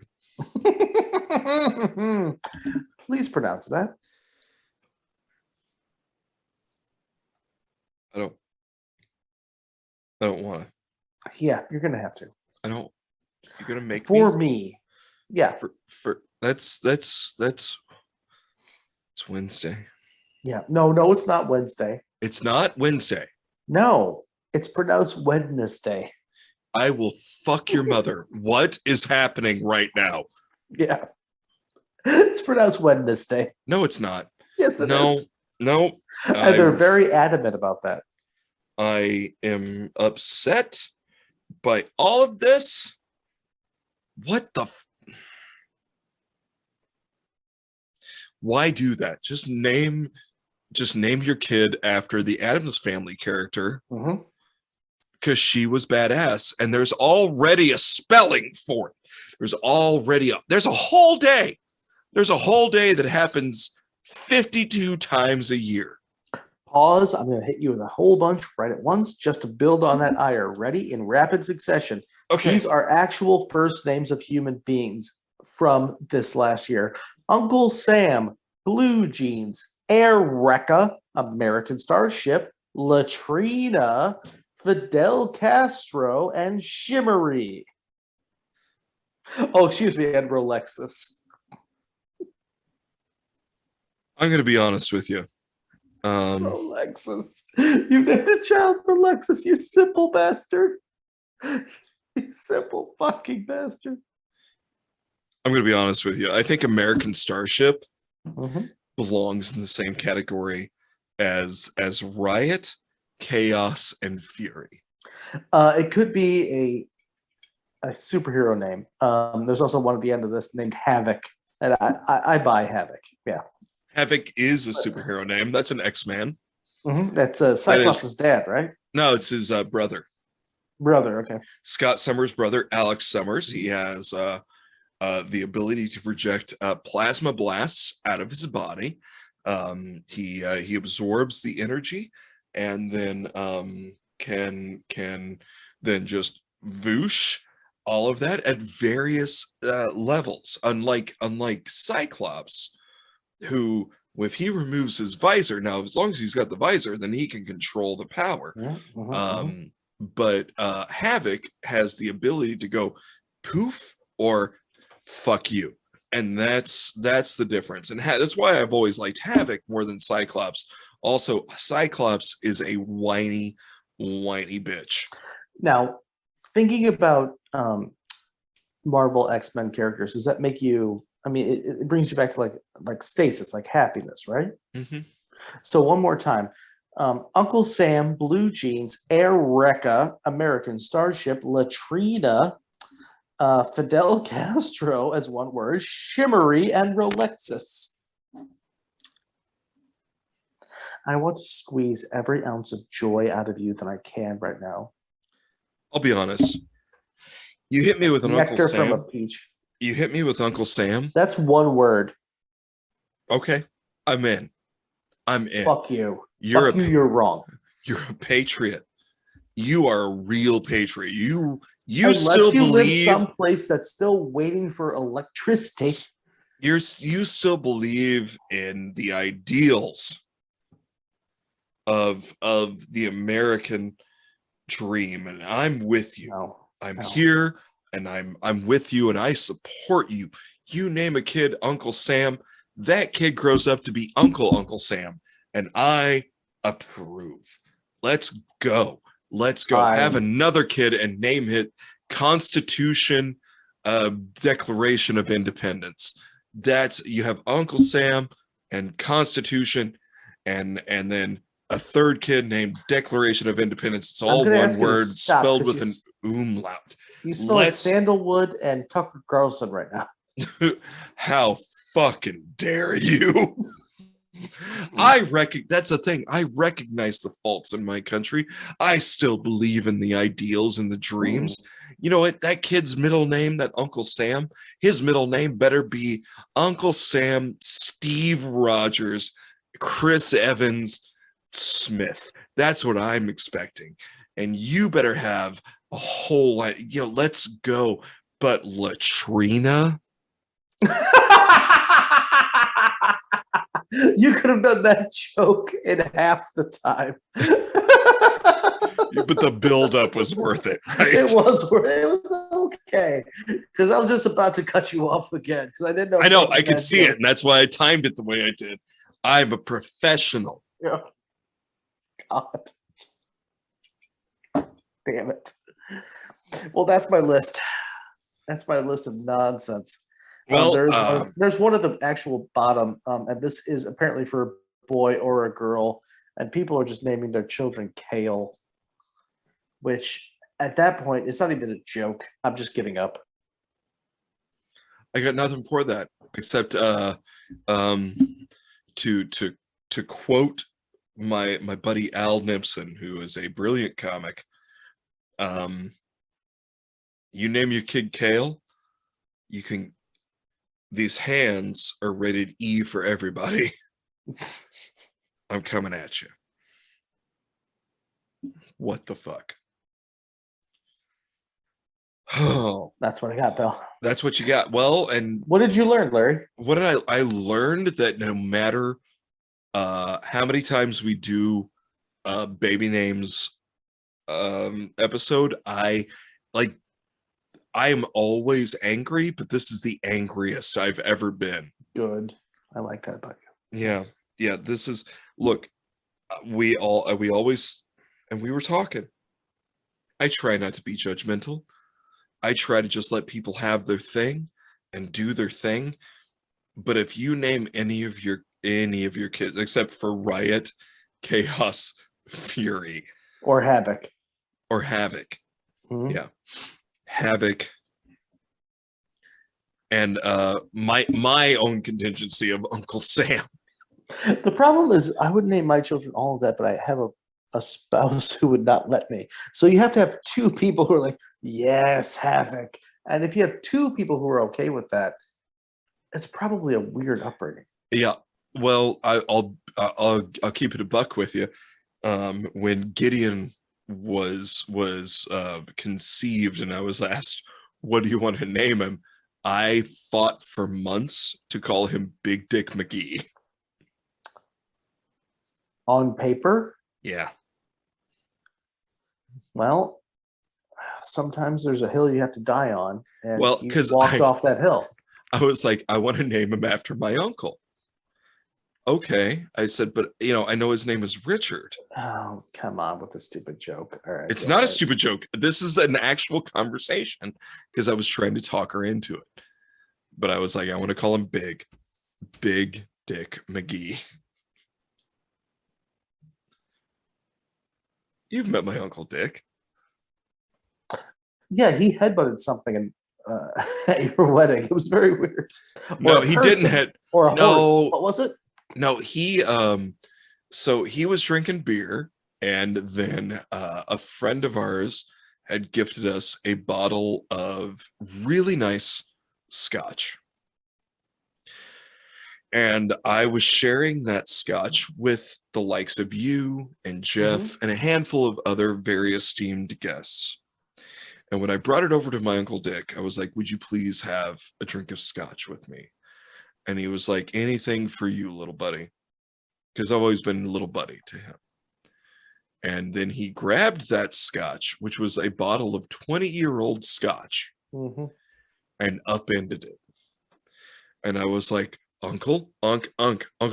Please pronounce that. I don't want to. Yeah, you're gonna have to. I don't. You're gonna make For me. me. Yeah. For that's it's Wednesday. Yeah. No, it's not Wednesday. It's not Wednesday. No, it's pronounced Wednesday. I will fuck your mother. What is happening right now? Yeah. It's pronounced Wednesday. No, it's not. Yes, it is. No. And they're very adamant about that. I am upset by all of this. What the? Why do that? Just name your kid after the Addams Family character, because she was badass, and there's already a spelling for it. There's a whole day. There's a whole day that happens 52 times a year. Pause. I'm going to hit you with a whole bunch right at once just to build on that ire. Ready? In rapid succession. Okay. These are actual first names of human beings from this last year. Uncle Sam, Blue Jeans, Eureka, American Starship, Latrina, Fidel Castro, and Shimmery. Oh, excuse me, and Rolexus. I'm going to be honest with you. Rolexus. You named a child Rolexus, you simple bastard. You simple fucking bastard. I'm going to be honest with you. I think American Starship belongs in the same category as Riot, Chaos, and Fury. It could be a superhero name. There's also one at the end of this named Havoc, and I buy Havoc. Yeah. Havoc is a superhero name. That's an X-Man. That's Cyclops' dad, right? No, it's his brother. Brother, okay. Scott Summers' brother, Alex Summers. He has the ability to project plasma blasts out of his body. He absorbs the energy and then can then just voosh all of that at various levels. Unlike Cyclops, who, if he removes his visor, now as long as he's got the visor, then he can control the power. But Havoc has the ability to go poof or fuck you, and that's the difference. And that's why I've always liked Havoc more than Cyclops. Also, Cyclops is a whiny bitch. Now, thinking about Marvel X-Men characters, does that make you? I mean, it brings you back to like stasis, like happiness, right? So one more time. Uncle Sam, Blue Jeans, Eureka, American Starship, Latrina, Fidel Castro as one word, Shimmery, and Rolexus. I want to squeeze every ounce of joy out of you that I can right now. I'll be honest. You hit me with an Uncle Sam. From a peach. You hit me with Uncle Sam. That's one word. Okay, I'm in. Fuck you. You're you're wrong. You're a patriot. You are a real patriot. You Unless still you believe live someplace that's still waiting for electricity. You still believe in the ideals of the American dream, and I'm with you. I'm here, and I'm with you, and I support you. You name a kid Uncle Sam, that kid grows up to be Uncle Sam, and I approve. Let's go. Have another kid and name Constitution, Declaration of Independence. That's, you have Uncle Sam and Constitution, and then a third kid named Declaration of Independence. It's all one word spelled with an umlaut. You smell like sandalwood and Tucker Carlson right now. How fucking dare you? That's the thing. I recognize the faults in my country. I still believe in the ideals and the dreams. You know what? That kid's middle name, that Uncle Sam, his middle name better be Uncle Sam Steve Rogers, Chris Evans Smith. That's what I'm expecting. And you better have a whole lot. Let's go. But Latrina? You could have done that joke in half the time. But the build-up was worth it, right? It was okay. Because I was just about to cut you off again. Because I didn't know. I know, I could see it, and that's why I timed it the way I did. I'm a professional. Yeah. God. Damn it. Well, that's my list. That's my list of nonsense. Well, there's one at the actual bottom, and this is apparently for a boy or a girl, and people are just naming their children Kale, which at that point, it's not even a joke. I'm just giving up. I got nothing for that except to quote my buddy Al Nipson, who is a brilliant comic. You name your kid Kale, you can. These hands are rated E for everybody. I'm coming at you. What the fuck? Oh, that's what I got, Bill. That's what you got. Well, and what did you learn, Larry? What did I learned that no matter how many times we do baby names episode, I am always angry, but this is the angriest I've ever been. Good. I like that about you. Yeah. Yeah. This is, look, we always, and we were talking. I try not to be judgmental. I try to just let people have their thing and do their thing. But if you name any of your kids, except for Riot, Chaos, Fury, or Havoc. Mm-hmm. Yeah. Havoc, and my own contingency of Uncle Sam. The problem is I would name my children all of that, but I have a spouse who would not let me. So you have to have two people who are like, yes, Havoc. And if you have two people who are okay with that, it's probably a weird upbringing. Yeah. Well, I'll keep it a buck with you. When Gideon was conceived and I was asked, what do you want to name him? I fought for months to call him Big Dick McGee. On paper? Yeah. Well, sometimes there's a hill you have to die on, and well, you walked off that hill. I was like, I want to name him after my uncle. Okay, I said, but I know his name is Richard. Oh, come on with the stupid joke. All right, it's not a stupid joke. This is an actual conversation because I was trying to talk her into it. But I was like, I want to call him Big Dick McGee. You've met my Uncle Dick. Yeah, he headbutted something at your wedding. It was very weird. No, he didn't or a horse. What was it? No, he so he was drinking beer, and then a friend of ours had gifted us a bottle of really nice scotch. And I was sharing that scotch with the likes of you and Jeff and a handful of other very esteemed guests. And when I brought it over to my Uncle Dick, I was like, would you please have a drink of scotch with me? And he was like, anything for you, little buddy. Because I've always been little buddy to him. And then he grabbed that scotch, which was a bottle of 20-year-old scotch, and upended it. And I was like, Uncle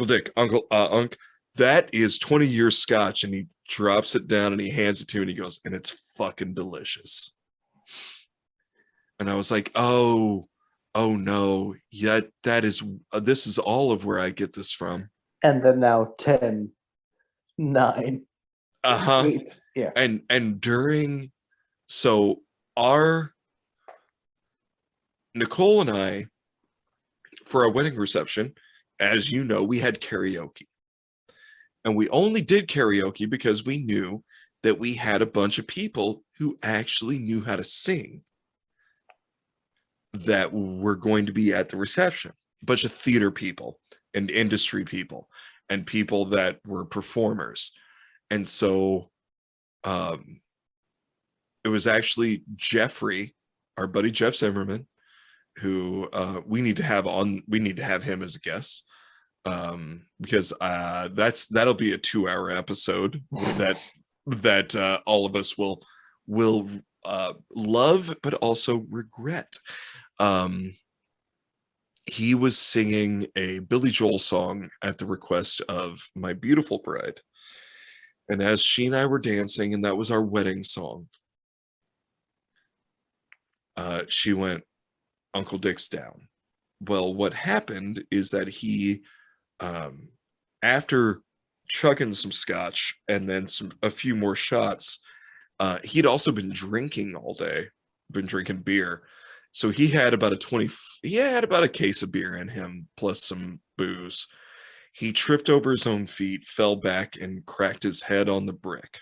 Dick, Unc, that is 20 years scotch. And he drops it down and he hands it to me and he goes, and it's fucking delicious. And I was like, oh no, yeah, this is all of where I get this from. And then now 10, 9, Uh-huh. 8. Yeah. And during, so our Nicole and I, for our wedding reception, as you know, we had karaoke. And we only did karaoke because we knew that we had a bunch of people who actually knew how to sing that were going to be at the reception. A bunch of theater people and industry people and people that were performers. And so it was actually Jeffrey, our buddy Jeff Zimmerman, who we need to have him as a guest. Because that'll be a 2-hour episode that all of us will love but also regret. He was singing a Billy Joel song at the request of my beautiful bride, and as she and I were dancing, and that was our wedding song, she went, "Uncle Dick's down." Well, what happened is that he, after chugging some scotch and then a few more shots, he'd also been drinking all day, been drinking beer. So he had about a case of beer in him, plus some booze. He tripped over his own feet, fell back, and cracked his head on the brick.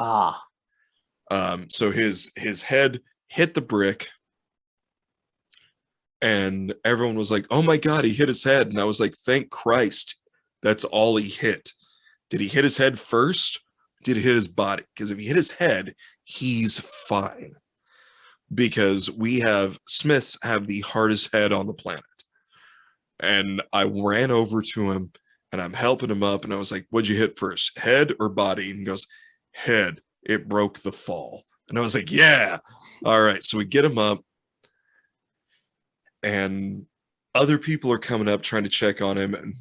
So his head hit the brick, and everyone was like, "Oh my God, he hit his head." And I was like, "Thank Christ, that's all he hit." Did he hit his head first? Did he hit his body? Because if he hit his head, he's fine. Because Smiths have the hardest head on the planet. And I ran over to him and I'm helping him up. And I was like, "What'd you hit first, head or body?" And he goes, "Head. It broke the fall." And I was like, "Yeah. All right." So we get him up. And other people are coming up trying to check on him. And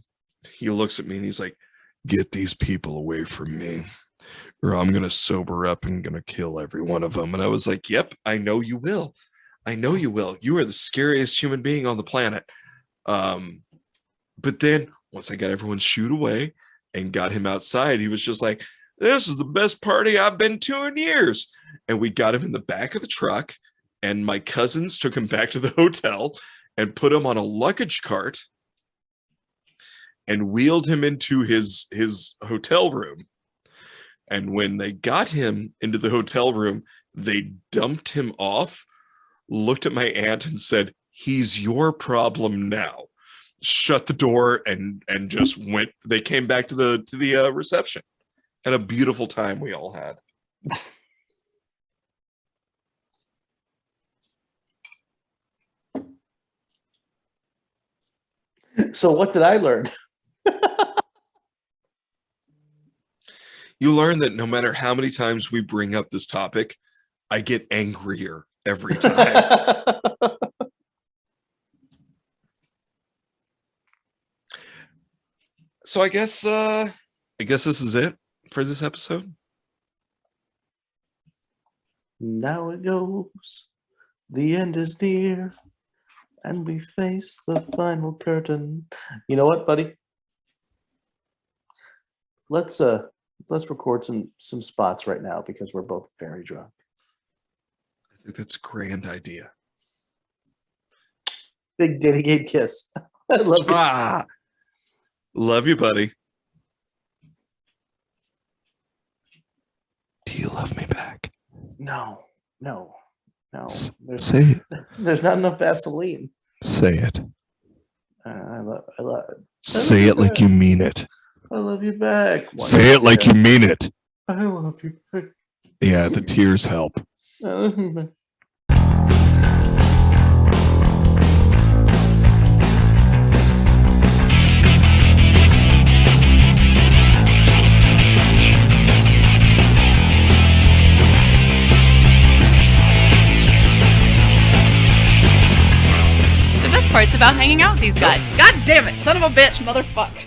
he looks at me and he's like, "Get these people away from me, or I'm going to sober up and going to kill every one of them." And I was like, "Yep, I know you will. I know you will. You are the scariest human being on the planet." But then once I got everyone shooed away and got him outside, he was just like, "This is the best party I've been to in years." And we got him in the back of the truck, and my cousins took him back to the hotel and put him on a luggage cart and wheeled him into his hotel room. And when they got him into the hotel room, they dumped him off, looked at my aunt and said, "He's your problem now." Shut the door and just went. They came back to the reception. And a beautiful time we all had. So what did I learn? You learn that no matter how many times we bring up this topic, I get angrier every time. So I guess this is it for this episode. Now it goes. The end is near, and we face the final curtain. You know what, buddy? Let's record some spots right now because we're both very drunk. I think that's a grand idea. Big dedicated kiss. I love you. Love you, buddy. Do you love me back? No. Say it. There's not enough Vaseline. Say it. I love it. Say it like you mean it. I love you back. Say it like you mean it. I love you back. Yeah, the tears help. The best part's about hanging out with these guys. God damn it, son of a bitch, motherfucker.